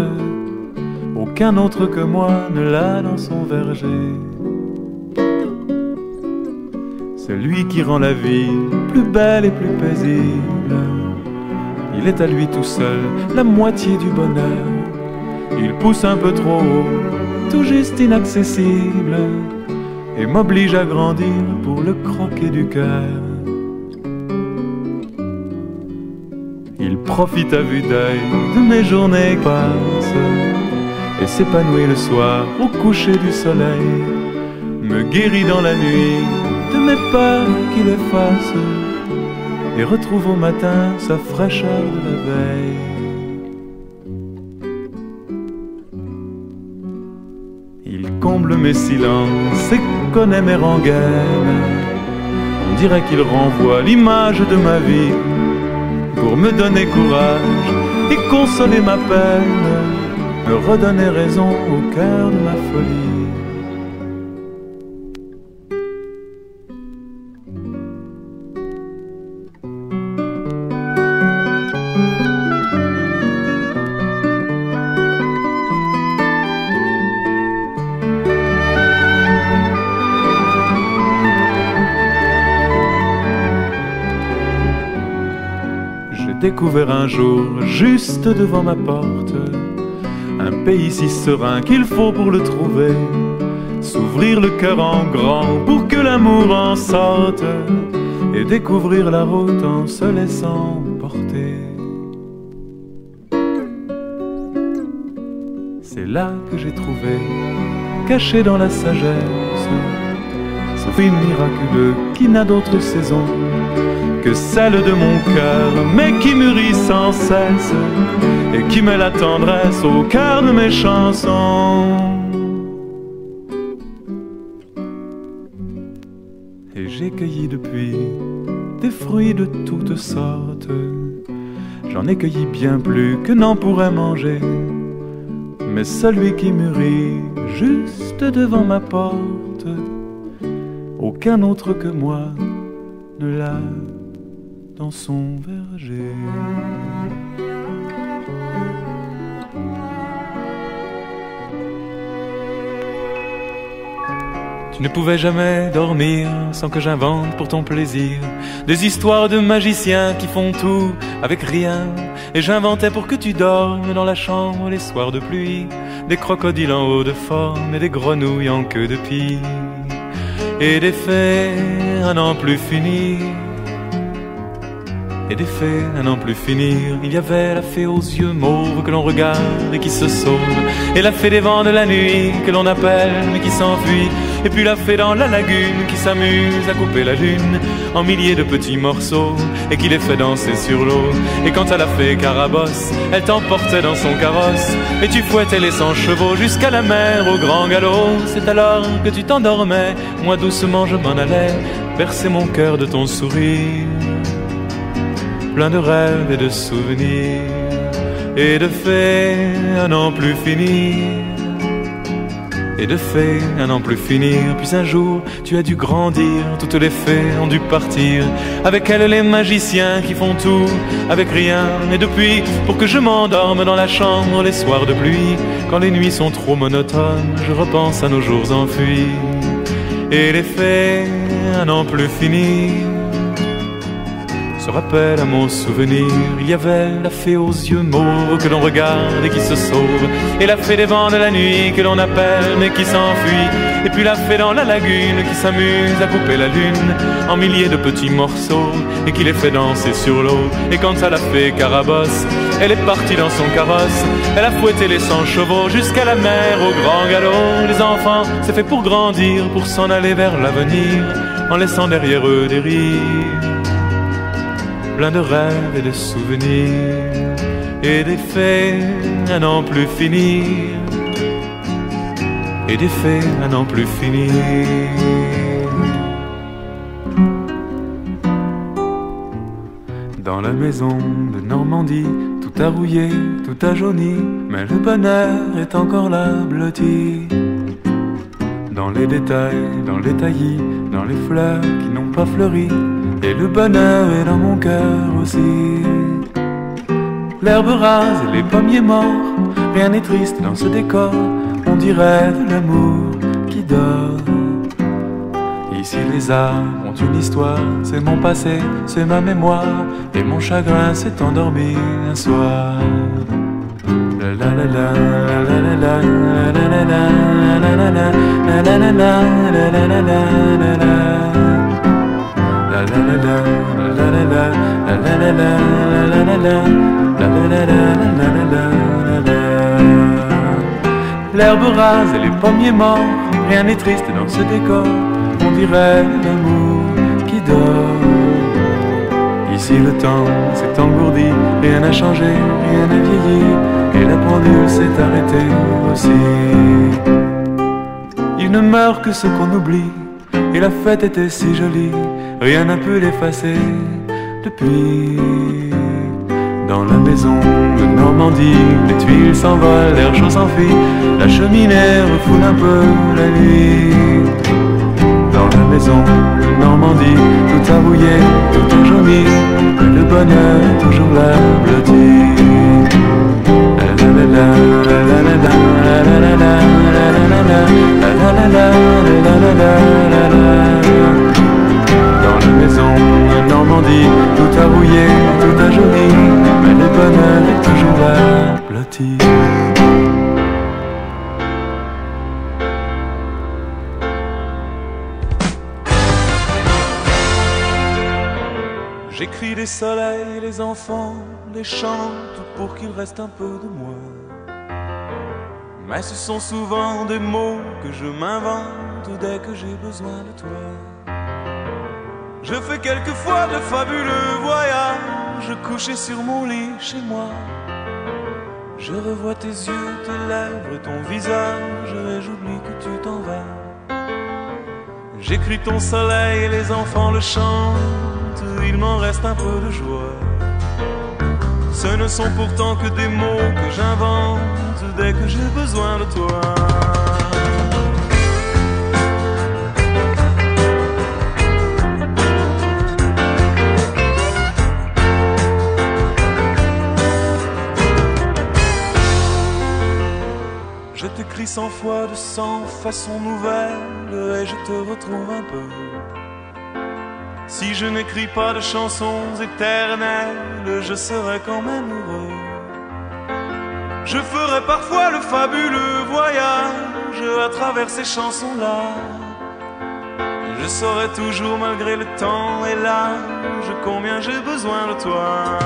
Aucun autre que moi ne l'a dans son verger. C'est lui qui rend la vie plus belle et plus paisible. Il est à lui tout seul la moitié du bonheur. Il pousse un peu trop haut, tout juste inaccessible, et m'oblige à grandir pour le croquer du cœur. Il profite à vue d'œil de mes journées qui passent et s'épanouit le soir au coucher du soleil, me guérit dans la nuit de mes peurs qu'il efface et retrouve au matin sa fraîcheur de la veille. Il comble mes silences et connaît mes rengaines. On dirait qu'il renvoie l'image de ma vie pour me donner courage et consoler ma peine, me redonner raison au cœur de ma folie. Découvert un jour, juste devant ma porte, un pays si serein qu'il faut pour le trouver, s'ouvrir le cœur en grand pour que l'amour en sorte, et découvrir la route en se laissant porter. C'est là que j'ai trouvé, caché dans la sagesse, ce fruit miraculeux qui n'a d'autre saison que celle de mon cœur, mais qui mûrit sans cesse et qui met la tendresse au cœur de mes chansons. Et j'ai cueilli depuis des fruits de toutes sortes. J'en ai cueilli bien plus que n'en pourrait manger, mais celui qui mûrit juste devant ma porte, aucun autre que moi ne l'a dans son verger. Je ne pouvais jamais dormir sans que j'invente pour ton plaisir des histoires de magiciens qui font tout avec rien. Et j'inventais pour que tu dormes dans la chambre les soirs de pluie des crocodiles en haut de forme et des grenouilles en queue de pie et des fées à n'en plus finir. Et des fées à n'en plus finir. Il y avait la fée aux yeux mauves que l'on regarde et qui se sauve, et la fée des vents de la nuit que l'on appelle mais qui s'enfuit, et puis la fée dans la lagune qui s'amuse à couper la lune en milliers de petits morceaux et qui les fait danser sur l'eau. Et quant à la fée Carabosse, elle t'emportait dans son carrosse et tu fouettais les 100 chevaux jusqu'à la mer au grand galop. C'est alors que tu t'endormais, moi doucement je m'en allais bercer mon cœur de ton sourire, plein de rêves et de souvenirs et de fées à n'en plus finir. Et de fées à n'en plus finir. Puis un jour tu as dû grandir, toutes les fées ont dû partir, avec elles les magiciens qui font tout avec rien. Et depuis, pour que je m'endorme dans la chambre les soirs de pluie, quand les nuits sont trop monotones, je repense à nos jours enfuis. Et les fées à n'en plus finir se rappelle à mon souvenir. Il y avait la fée aux yeux mauves que l'on regarde et qui se sauve, et la fée des vents de la nuit que l'on appelle mais qui s'enfuit, et puis la fée dans la lagune qui s'amuse à couper la lune en milliers de petits morceaux et qui les fait danser sur l'eau. Et quant à la fée Carabosse, elle est partie dans son carrosse, elle a fouetté les 100 chevaux jusqu'à la mer au grand galop. Les enfants, c'est fait pour grandir, pour s'en aller vers l'avenir en laissant derrière eux des rires, plein de rêves et de souvenirs et des fées à n'en plus finir. Et des fées à n'en plus finir. Dans la maison de Normandie, tout a rouillé, tout a jauni, mais le bonheur est encore là blotti. Dans les détails, dans les taillis, dans les fleurs qui n'ont pas fleuri, et le bonheur est dans mon cœur aussi. L'herbe rase et les pommiers morts, rien n'est triste dans ce décor, on dirait de l'amour qui dort. Ici les arbres ont une histoire, c'est mon passé, c'est ma mémoire, et mon chagrin s'est endormi un soir. La la la la la la la la la la la la. L'herbe rase et les pommiers morts, rien n'est triste dans ce décor, on dirait l'amour qui dort. Ici le temps s'est engourdi, rien n'a changé, rien n'a vieilli, et la pendule s'est arrêtée aussi. Il ne meurt que ce qu'on oublie, et la fête était si jolie, rien n'a pu l'effacer depuis. Dans la maison de Normandie, les tuiles s'envolent, l'air chaud s'enfuit, la cheminée refoule un peu la nuit. Dans la maison de Normandie, tout a rouillé, tout a jauni, mais le bonheur est toujours là blotti. Dans la maison de Normandie, tout a rouillé, tout a jauni, mais le bonheur est toujours là blotti. J'écris des soleils, les enfants les chantent pour qu'il reste un peu de moi. Mais ce sont souvent des mots que je m'invente dès que j'ai besoin de toi. Je fais quelquefois de fabuleux voyages, couché sur mon lit chez moi. Je revois tes yeux, tes lèvres, ton visage, et j'oublie que tu t'en vas. J'écris ton soleil, les enfants le chantent, il m'en reste un peu de joie. Ce ne sont pourtant que des mots que j'invente dès que j'ai besoin de toi. Je t'écris 100 fois de 100 façons nouvelles et je te retrouve un peu. Si je n'écris pas de chansons éternelles, je serai quand même heureux. Je ferai parfois le fabuleux voyage à travers ces chansons-là. Je saurai toujours malgré le temps et l'âge combien j'ai besoin de toi.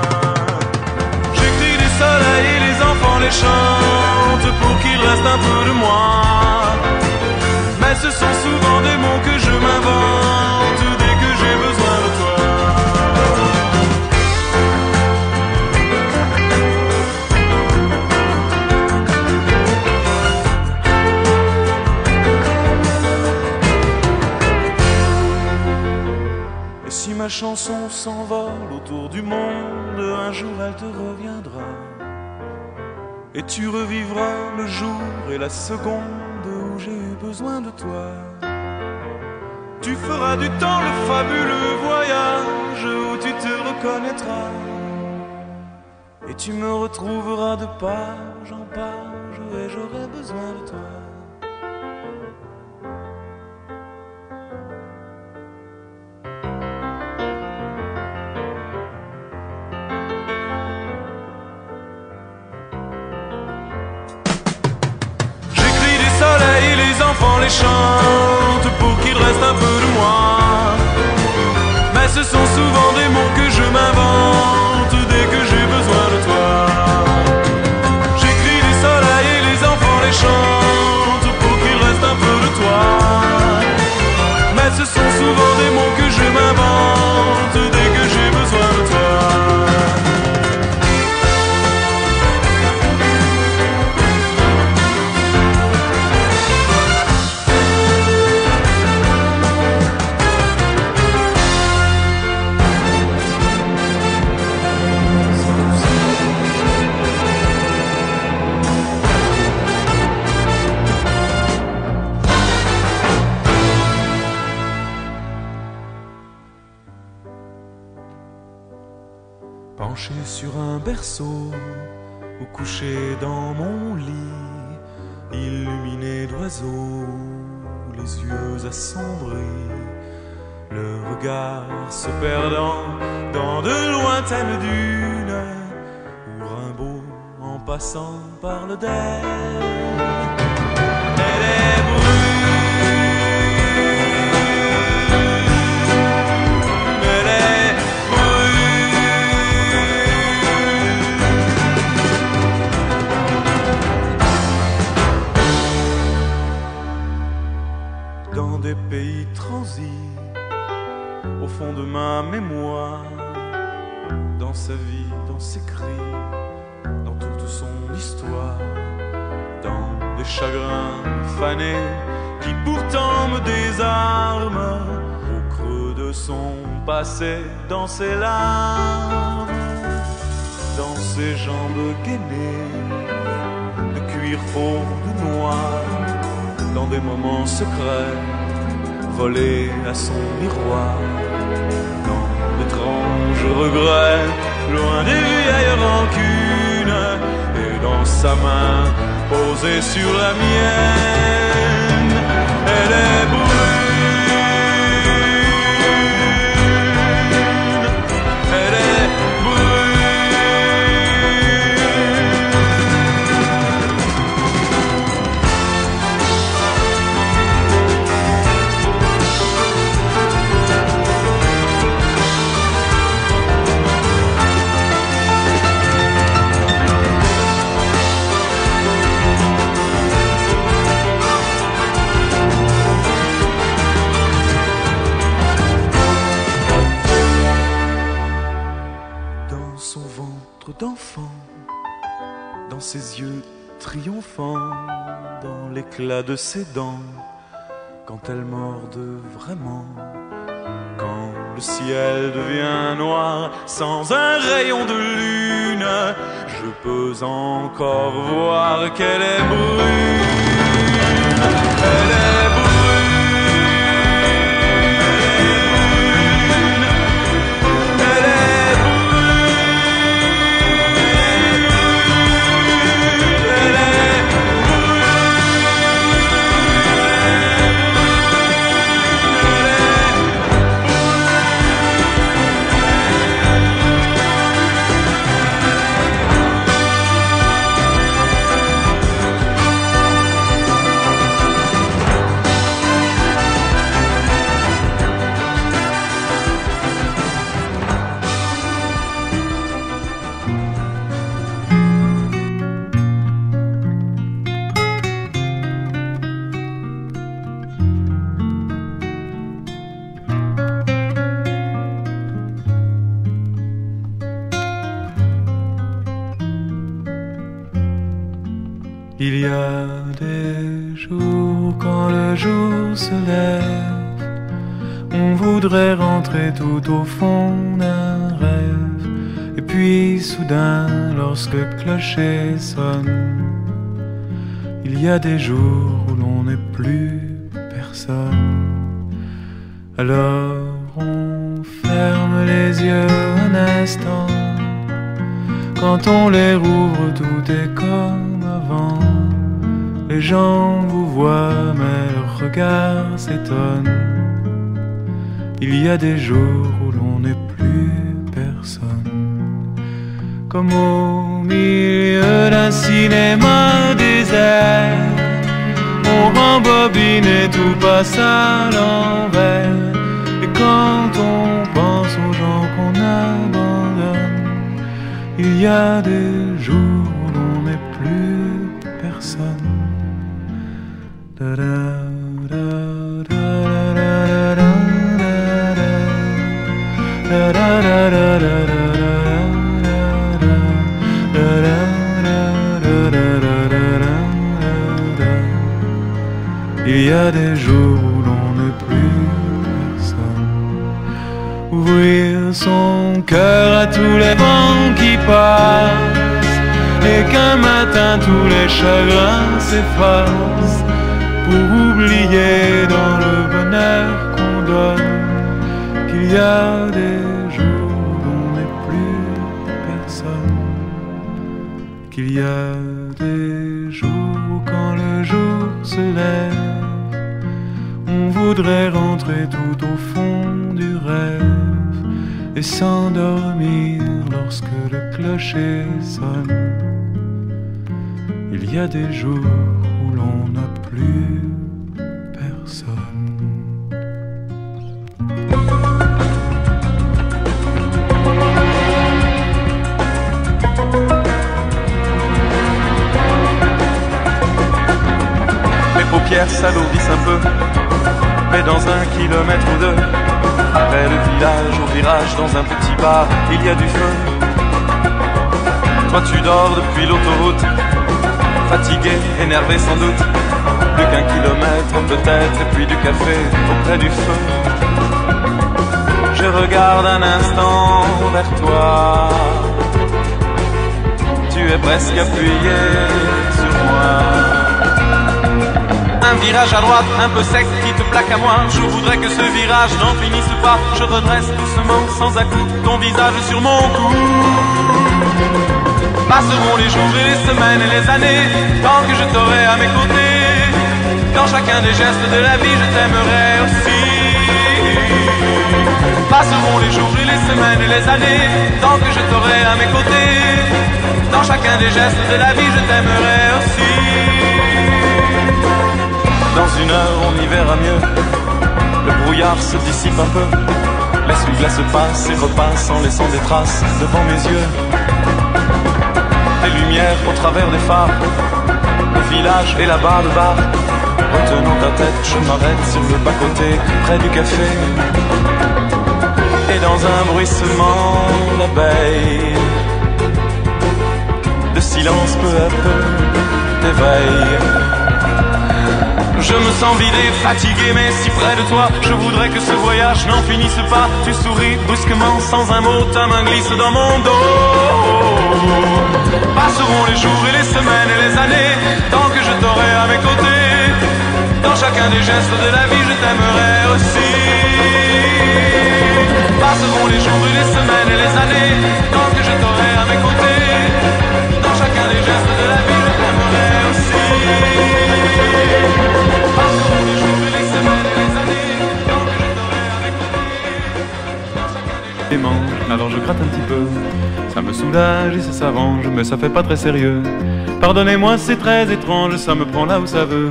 J'écris des soleils et les enfants les chantent pour qu'il reste un peu de moi. Mais ce sont souvent des mots que je m'invente dès que j'ai besoin de toi. Et si ma chanson s'envole autour du monde, un jour elle te reviendra. Et tu revivras le jour et la seconde où j'ai eu besoin de toi. Tu feras du temps le fabuleux voyage où tu te reconnaîtras. Et tu me retrouveras de page en page et j'aurai besoin de toi. Les enfants les chantent pour qu'il reste un peu de moi. Mais ce sont souvent des mots que je m'invente dès que j'ai besoin de toi. J'écris des soleils et les enfants les chantent pour qu'il reste un peu de toi. Mais ce sont souvent des mots que je m'invente dès que j'ai besoin de toi. Penché sur un berceau ou couché dans mon lit, illuminé d'oiseaux, les yeux assombris, le regard se perdant dans de lointaines dunes, ou Rimbaud en passant par le Der. Elle est dans des pays transis, au fond de ma mémoire, dans sa vie, dans ses cris, dans toute son histoire, dans des chagrins fanés qui pourtant me désarment, au creux de son passé, dans ses larmes, dans ses jambes gainées, de cuir faux, de noir, dans des moments secrets, volés à son miroir, dans d'étranges regrets, loin des vieilles rancunes, et dans sa main posée sur la mienne, elle est brune, elle est d'enfant, dans ses yeux triomphants, dans l'éclat de ses dents, quand elle morde vraiment, quand le ciel devient noir sans un rayon de lune, je peux encore voir qu'elle est brune, elle est brune. y a des jours quand le jour se lève, on voudrait rentrer tout au fond d'un rêve. Et puis soudain, lorsque le clocher sonne, il y a des jours où l'on n'est plus personne. Alors on ferme les yeux un instant. Quand on les rouvre, tout est comme avant. Les gens vous voient, mais leur regard s'étonne. Il y a des jours où l'on n'est plus personne. Comme au milieu d'un cinéma désert, on rembobine et tout passe à l'envers. Et quand on pense aux gens qu'on abandonne, il y a des jours où l'on n'est plus personne. Da da da da da da da da da. Il y a des jours où l'on n'est plus personne. Ouvrir son cœur à tous les vents qui passent, et qu'un matin tous les chagrins s'effacent, pour oublier dans le bonheur qu'on donne qu'il y a des jours où l'on n'est plus personne. Qu'il y a des jours où quand le jour se lève, on voudrait rentrer tout au fond du rêve et s'endormir lorsque le clocher sonne. Il y a des jours où l'on n'a plus personne. Mes paupières s'alourdissent un peu, mais dans 1 kilomètre ou 2, après le village, au virage, dans un petit bar, il y a du feu. Toi tu dors depuis l'autoroute, fatigué, énervé sans doute. Plus qu'1 kilomètre peut-être, et puis du café auprès du feu. Je regarde un instant vers toi, tu es presque appuyé sur moi. Un virage à droite, un peu sec, qui te plaque à moi. Je voudrais que ce virage n'en finisse pas. Je redresse doucement, sans à-coup, ton visage sur mon cou. Passeront les jours et les semaines et les années, tant que je t'aurai à mes côtés. Dans chacun des gestes de la vie, je t'aimerai aussi. Passeront les jours et les semaines et les années, tant que je t'aurai à mes côtés. Dans chacun des gestes de la vie, je t'aimerai aussi. Dans 1 heure, on y verra mieux. Le brouillard se dissipe un peu. L'essuie-glace passe et repasse en laissant des traces devant mes yeux. Des lumières au travers des phares, le village et là-bas le bar. Retenant ta tête, je m'arrête sur le bas-côté, près du café. Et dans un bruissement d'abeilles, de silence peu à peu t'éveille. Je me sens vidé, fatigué, mais si près de toi. Je voudrais que ce voyage n'en finisse pas. Tu souris brusquement, sans un mot, ta main glisse dans mon dos. Passeront les jours et les semaines et les années, tant que je t'aurai à mes côtés. Dans chacun des gestes de la vie, je t'aimerai aussi. Passeront les jours et les semaines et les années, tant que je t'aurai à mes côtés. Dans chacun des gestes de la vie, je t'aimerai aussi. Passeront les jours et les semaines et les années, tant que je t'aurai à mes côtés. Dans chacun des gestes. Alors je gratte un petit peu, ça me soulage et ça s'arrange, mais ça fait pas très sérieux. Pardonnez-moi, c'est très étrange, ça me prend là où ça veut.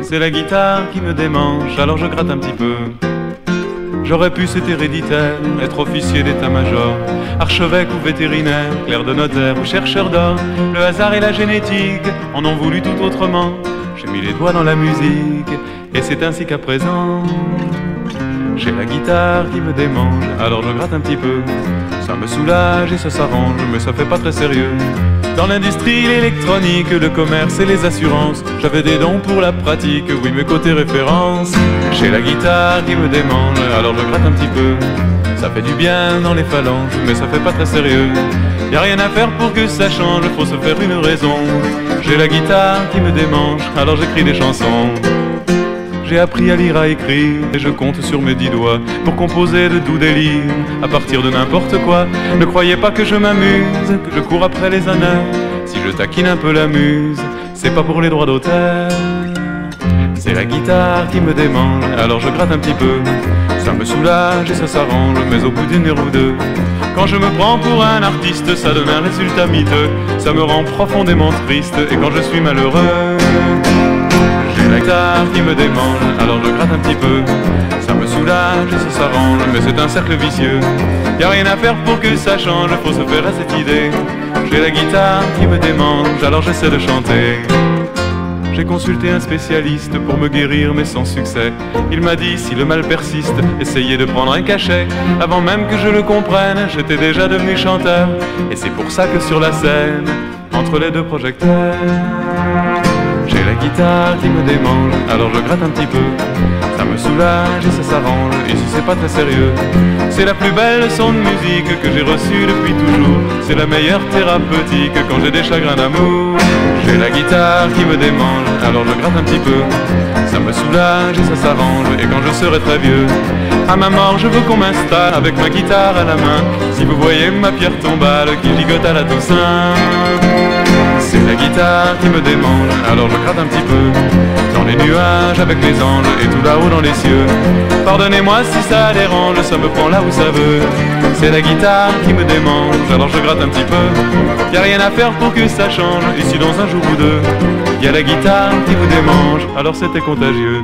C'est la guitare qui me démange, alors je gratte un petit peu. J'aurais pu, c'est héréditaire, être officier d'état-major, archevêque ou vétérinaire, clerc de notaire ou chercheur d'or. Le hasard et la génétique en ont voulu tout autrement. J'ai mis les doigts dans la musique, et c'est ainsi qu'à présent j'ai la guitare qui me démange, alors je gratte un petit peu. Ça me soulage et ça s'arrange, mais ça fait pas très sérieux. Dans l'industrie, l'électronique, le commerce et les assurances, j'avais des dons pour la pratique, oui mes côtés références. J'ai la guitare qui me démange, alors je gratte un petit peu. Ça fait du bien dans les phalanges, mais ça fait pas très sérieux. Y a rien à faire pour que ça change, faut se faire une raison. J'ai la guitare qui me démange, alors j'écris des chansons. J'ai appris à lire, à écrire, et je compte sur mes 10 doigts pour composer de doux délires à partir de n'importe quoi. Ne croyez pas que je m'amuse, que je cours après les honneurs. Si je taquine un peu la muse, c'est pas pour les droits d'auteur. C'est la guitare qui me démange, alors je gratte un petit peu. Ça me soulage et ça s'arrange, mais au bout d'une heure ou deux, quand je me prends pour un artiste, ça donne un résultat miteux. Ça me rend profondément triste, et quand je suis malheureux, j'ai la guitare qui me démange, alors je gratte un petit peu. Ça me soulage et ça s'arrange, mais c'est un cercle vicieux. Y a rien à faire pour que ça change, faut se faire à cette idée. J'ai la guitare qui me démange, alors j'essaie de chanter. J'ai consulté un spécialiste pour me guérir, mais sans succès. Il m'a dit, si le mal persiste, essayez de prendre un cachet. Avant même que je le comprenne, j'étais déjà devenu chanteur. Et c'est pour ça que sur la scène, entre les deux projecteurs, j'ai la guitare qui me démange, alors je gratte un petit peu. Ça me soulage et ça s'arrange, et si c'est pas très sérieux, c'est la plus belle leçon de musique que j'ai reçue depuis toujours. C'est la meilleure thérapeutique quand j'ai des chagrins d'amour. J'ai la guitare qui me démange, alors je gratte un petit peu. Ça me soulage et ça s'arrange, et quand je serai très vieux, à ma mort je veux qu'on m'installe avec ma guitare à la main. Si vous voyez ma pierre tombale qui gigote à la Toussaint, c'est la guitare qui me démange, alors je gratte un petit peu. Dans les nuages avec les anges et tout là-haut dans les cieux. Pardonnez-moi si ça dérange, ça me prend là où ça veut. C'est la guitare qui me démange, alors je gratte un petit peu. Y a rien à faire pour que ça change, ici dans un jour ou deux. Y a la guitare qui vous démange, alors c'était contagieux.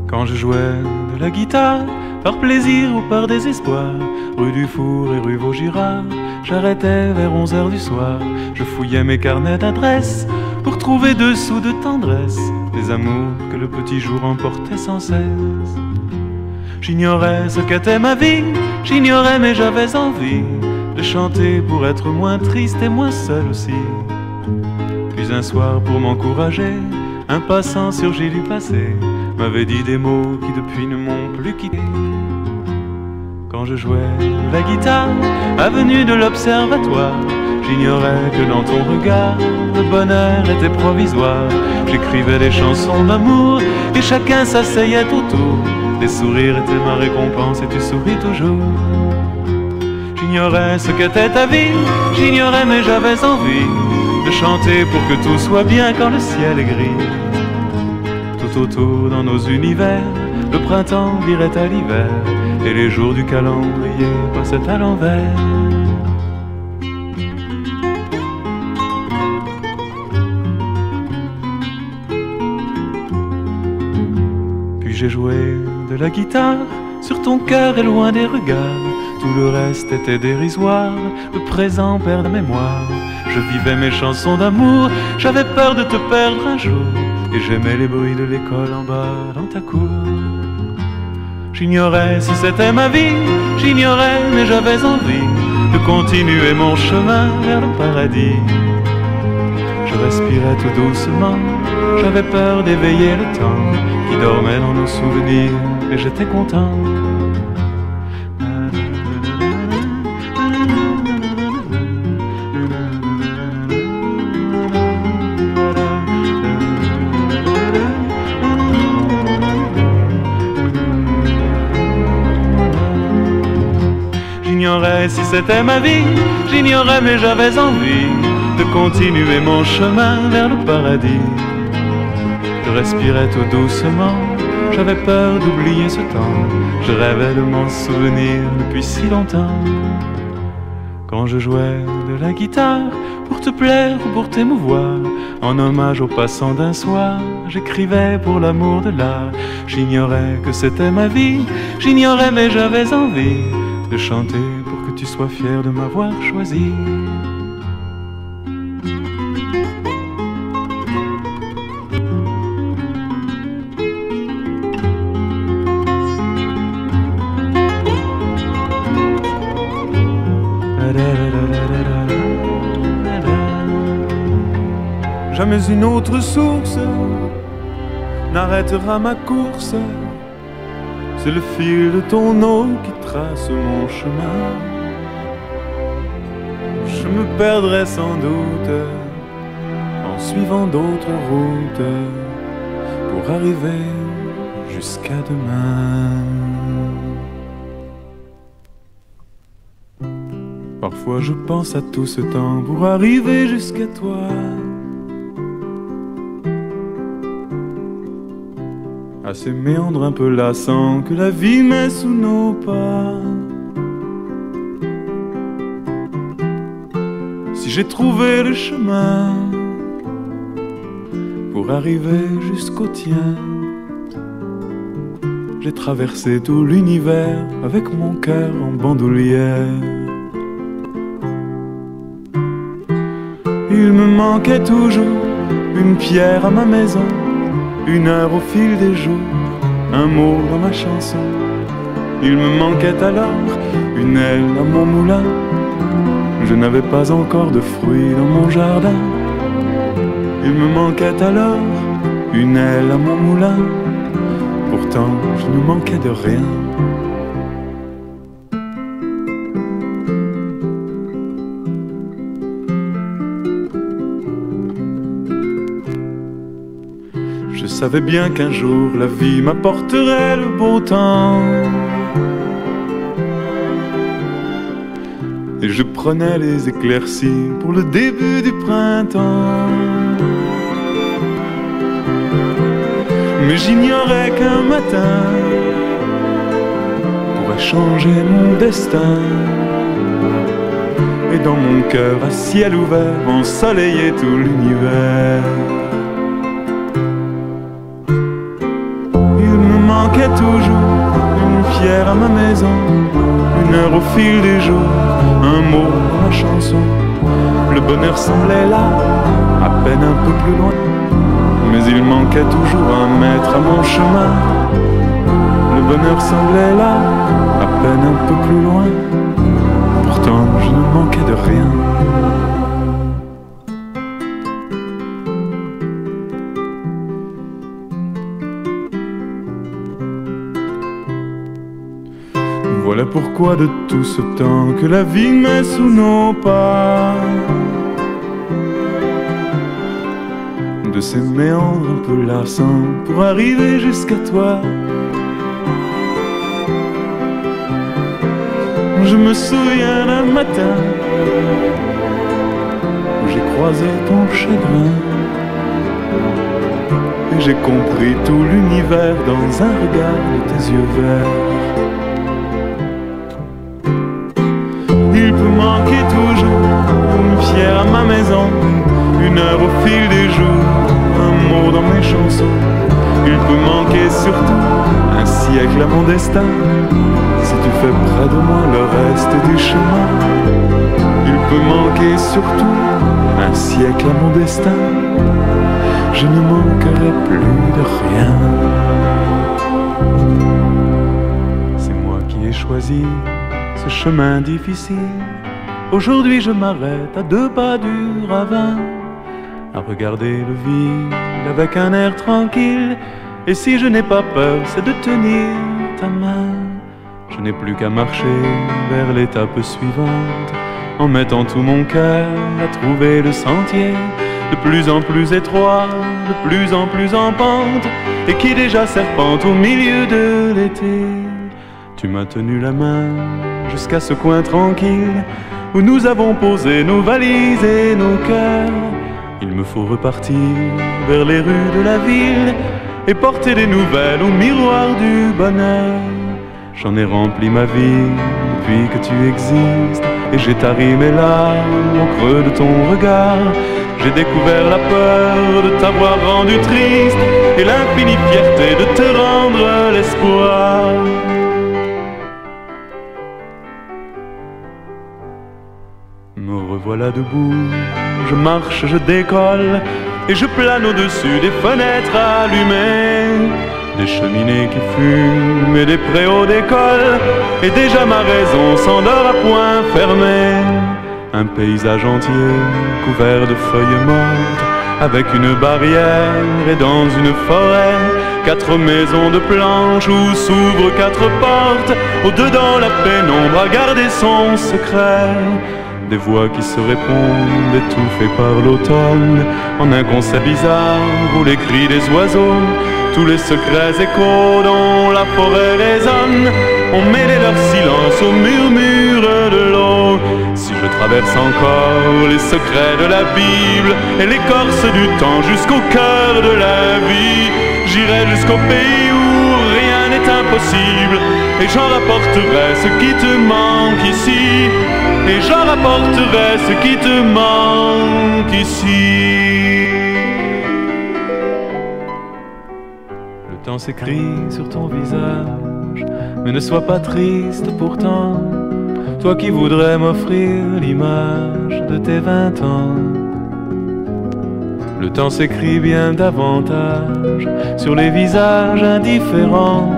Quand je jouais de la guitare, par plaisir ou par désespoir, rue du Four et rue Vaugirard, j'arrêtais vers 11h du soir. Je fouillais mes carnets d'adresses pour trouver 2 sous de tendresse, des amours que le petit jour emportait sans cesse. J'ignorais ce qu'était ma vie, j'ignorais mais j'avais envie de chanter pour être moins triste et moins seul aussi. Puis un soir pour m'encourager, un passant surgit du passé m'avait dit des mots qui depuis ne m'ont plus quitté. Quand je jouais de la guitare, avenue de l'Observatoire, j'ignorais que dans ton regard, le bonheur était provisoire. J'écrivais des chansons d'amour et chacun s'asseyait autour. Des sourires étaient ma récompense et tu souris toujours. J'ignorais ce qu'était ta vie, j'ignorais mais j'avais envie de chanter pour que tout soit bien quand le ciel est gris. Tout autour dans nos univers, le printemps virait à l'hiver et les jours du calendrier passaient à l'envers. Puis j'ai joué de la guitare sur ton cœur et loin des regards. Tout le reste était dérisoire, le présent perd la mémoire. Je vivais mes chansons d'amour, j'avais peur de te perdre un jour, et j'aimais les bruits de l'école en bas dans ta cour. J'ignorais si c'était ma vie, j'ignorais mais j'avais envie de continuer mon chemin vers le paradis. Je respirais tout doucement, j'avais peur d'éveiller le temps qui dormait dans nos souvenirs, et j'étais content. J'ignorais si c'était ma vie, j'ignorais mais j'avais envie de continuer mon chemin vers le paradis. Je respirais tout doucement, j'avais peur d'oublier ce temps. Je rêvais de m'en souvenir depuis si longtemps. Quand je jouais de la guitare pour te plaire ou pour t'émouvoir, en hommage aux passants d'un soir, j'écrivais pour l'amour de l'art. J'ignorais que c'était ma vie, j'ignorais mais j'avais envie de chanter pour que tu sois fier de m'avoir choisi. jamais une autre source n'arrêtera ma course. C'est le fil de ton eau qui trace mon chemin. Je me perdrai sans doute en suivant d'autres routes pour arriver jusqu'à demain. Parfois je pense à tout ce temps pour arriver jusqu'à toi. À ces méandres un peu lassants que la vie met sous nos pas. Si j'ai trouvé le chemin pour arriver jusqu'au tien, j'ai traversé tout l'univers avec mon cœur en bandoulière. Il me manquait toujours une pierre à ma maison, une heure au fil des jours, un mot dans ma chanson. Il me manquait alors une aile à mon moulin. Je n'avais pas encore de fruits dans mon jardin. Il me manquait alors une aile à mon moulin. Pourtant je ne manquais de rien. Je savais bien qu'un jour la vie m'apporterait le beau temps. Et je prenais les éclaircies pour le début du printemps. Mais j'ignorais qu'un matin pourrait changer mon destin. Et dans mon cœur à ciel ouvert ensoleiller tout l'univers. Il me manquait toujours une pierre à ma maison, une heure au fil des jours, un mot dans ma chanson. Le bonheur semblait là, à peine un peu plus loin, mais il manquait toujours un mètre à mon chemin. Le bonheur semblait là, à peine un peu plus loin, pourtant je ne manquais de rien. Voilà pourquoi de tout ce temps que la vie met sous nos pas, de ces méandres un peu lassants pour arriver jusqu'à toi. Je me souviens d'un matin où j'ai croisé ton chagrin et j'ai compris tout l'univers dans un regard de tes yeux verts. Il peut manquer toujours une pierre à ma maison, une heure au fil des jours, un mot dans mes chansons. Il peut manquer surtout un siècle à mon destin, si tu fais près de moi le reste du chemin. Il peut manquer surtout un siècle à mon destin, je ne manquerai plus de rien. C'est moi qui ai choisi ce chemin difficile. Aujourd'hui je m'arrête à 2 pas du ravin, à regarder le vide avec un air tranquille. Et si je n'ai pas peur, c'est de tenir ta main. Je n'ai plus qu'à marcher vers l'étape suivante, en mettant tout mon cœur à trouver le sentier, de plus en plus étroit, de plus en plus en pente, et qui déjà serpente au milieu de l'été. Tu m'as tenu la main jusqu'à ce coin tranquille où nous avons posé nos valises et nos cœurs. Il me faut repartir vers les rues de la ville et porter des nouvelles au miroir du bonheur. J'en ai rempli ma vie depuis que tu existes, et j'ai tari mes larmes au creux de ton regard. J'ai découvert la peur de t'avoir rendu triste et l'infinie fierté de te rendre l'espoir. Me revoilà debout, je marche, je décolle, et je plane au-dessus des fenêtres allumées, des cheminées qui fument et des préaux d'école, et déjà ma raison s'endort à point fermé. Un paysage entier couvert de feuilles mortes, avec une barrière et dans une forêt, 4 maisons de planches où s'ouvrent 4 portes, au-dedans la pénombre a gardé son secret. Des voix qui se répondent, étouffées par l'automne, en un concert bizarre où les cris des oiseaux, tous les secrets échos dont la forêt résonne, ont mêlé leur silence au murmure de l'eau. Si je traverse encore les secrets de la Bible et l'écorce du temps jusqu'au cœur de la vie, j'irai jusqu'au pays où rien n'est impossible, et j'en rapporterai ce qui te manque ici, et j'en rapporterai ce qui te manque ici. Le temps s'écrit sur ton visage, mais ne sois pas triste pourtant, toi qui voudrais m'offrir l'image de tes 20 ans. Le temps s'écrit bien davantage sur les visages indifférents,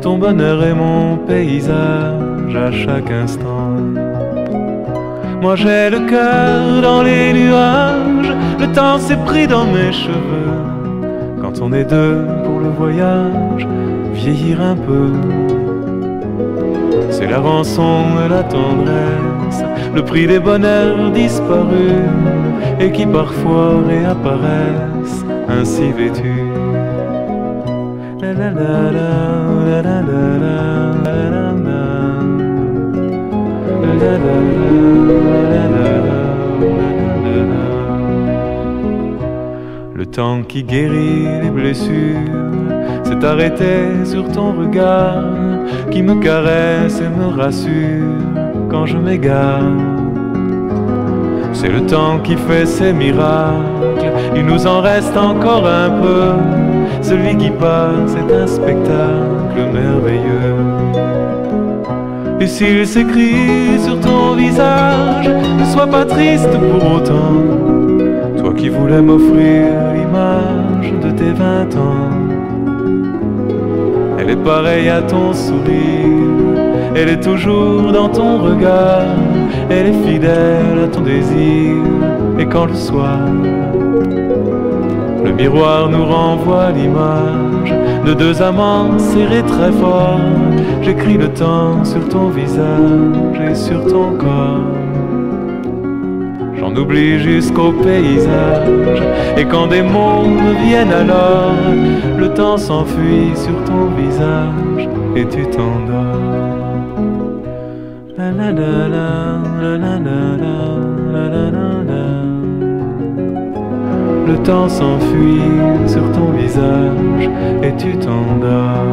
ton bonheur est mon paysage à chaque instant. Moi j'ai le cœur dans les nuages, le temps s'est pris dans mes cheveux. Quand on est deux pour le voyage, vieillir un peu, c'est la rançon de la tendresse, le prix des bonheurs disparus et qui parfois réapparaissent ainsi vêtus. Le temps qui guérit les blessures s'est arrêté sur ton regard qui me caresse et me rassure quand je m'égare. C'est le temps qui fait ses miracles, il nous en reste encore un peu. Celui qui passe est un spectacle merveilleux. Et s'il s'écrit sur ton visage, ne sois pas triste pour autant, toi qui voulais m'offrir l'image de tes 20 ans. Elle est pareille à ton sourire, elle est toujours dans ton regard, elle est fidèle à ton désir. Et quand le soir, le miroir nous renvoie l'image de 2 amants serrés très fort, j'écris le temps sur ton visage et sur ton corps. J'en oublie jusqu'au paysage, et quand des mots me viennent alors, le temps s'enfuit sur ton visage et tu t'endors. La la la la la la la la la la. Le temps s'enfuit sur ton visage et tu t'endors.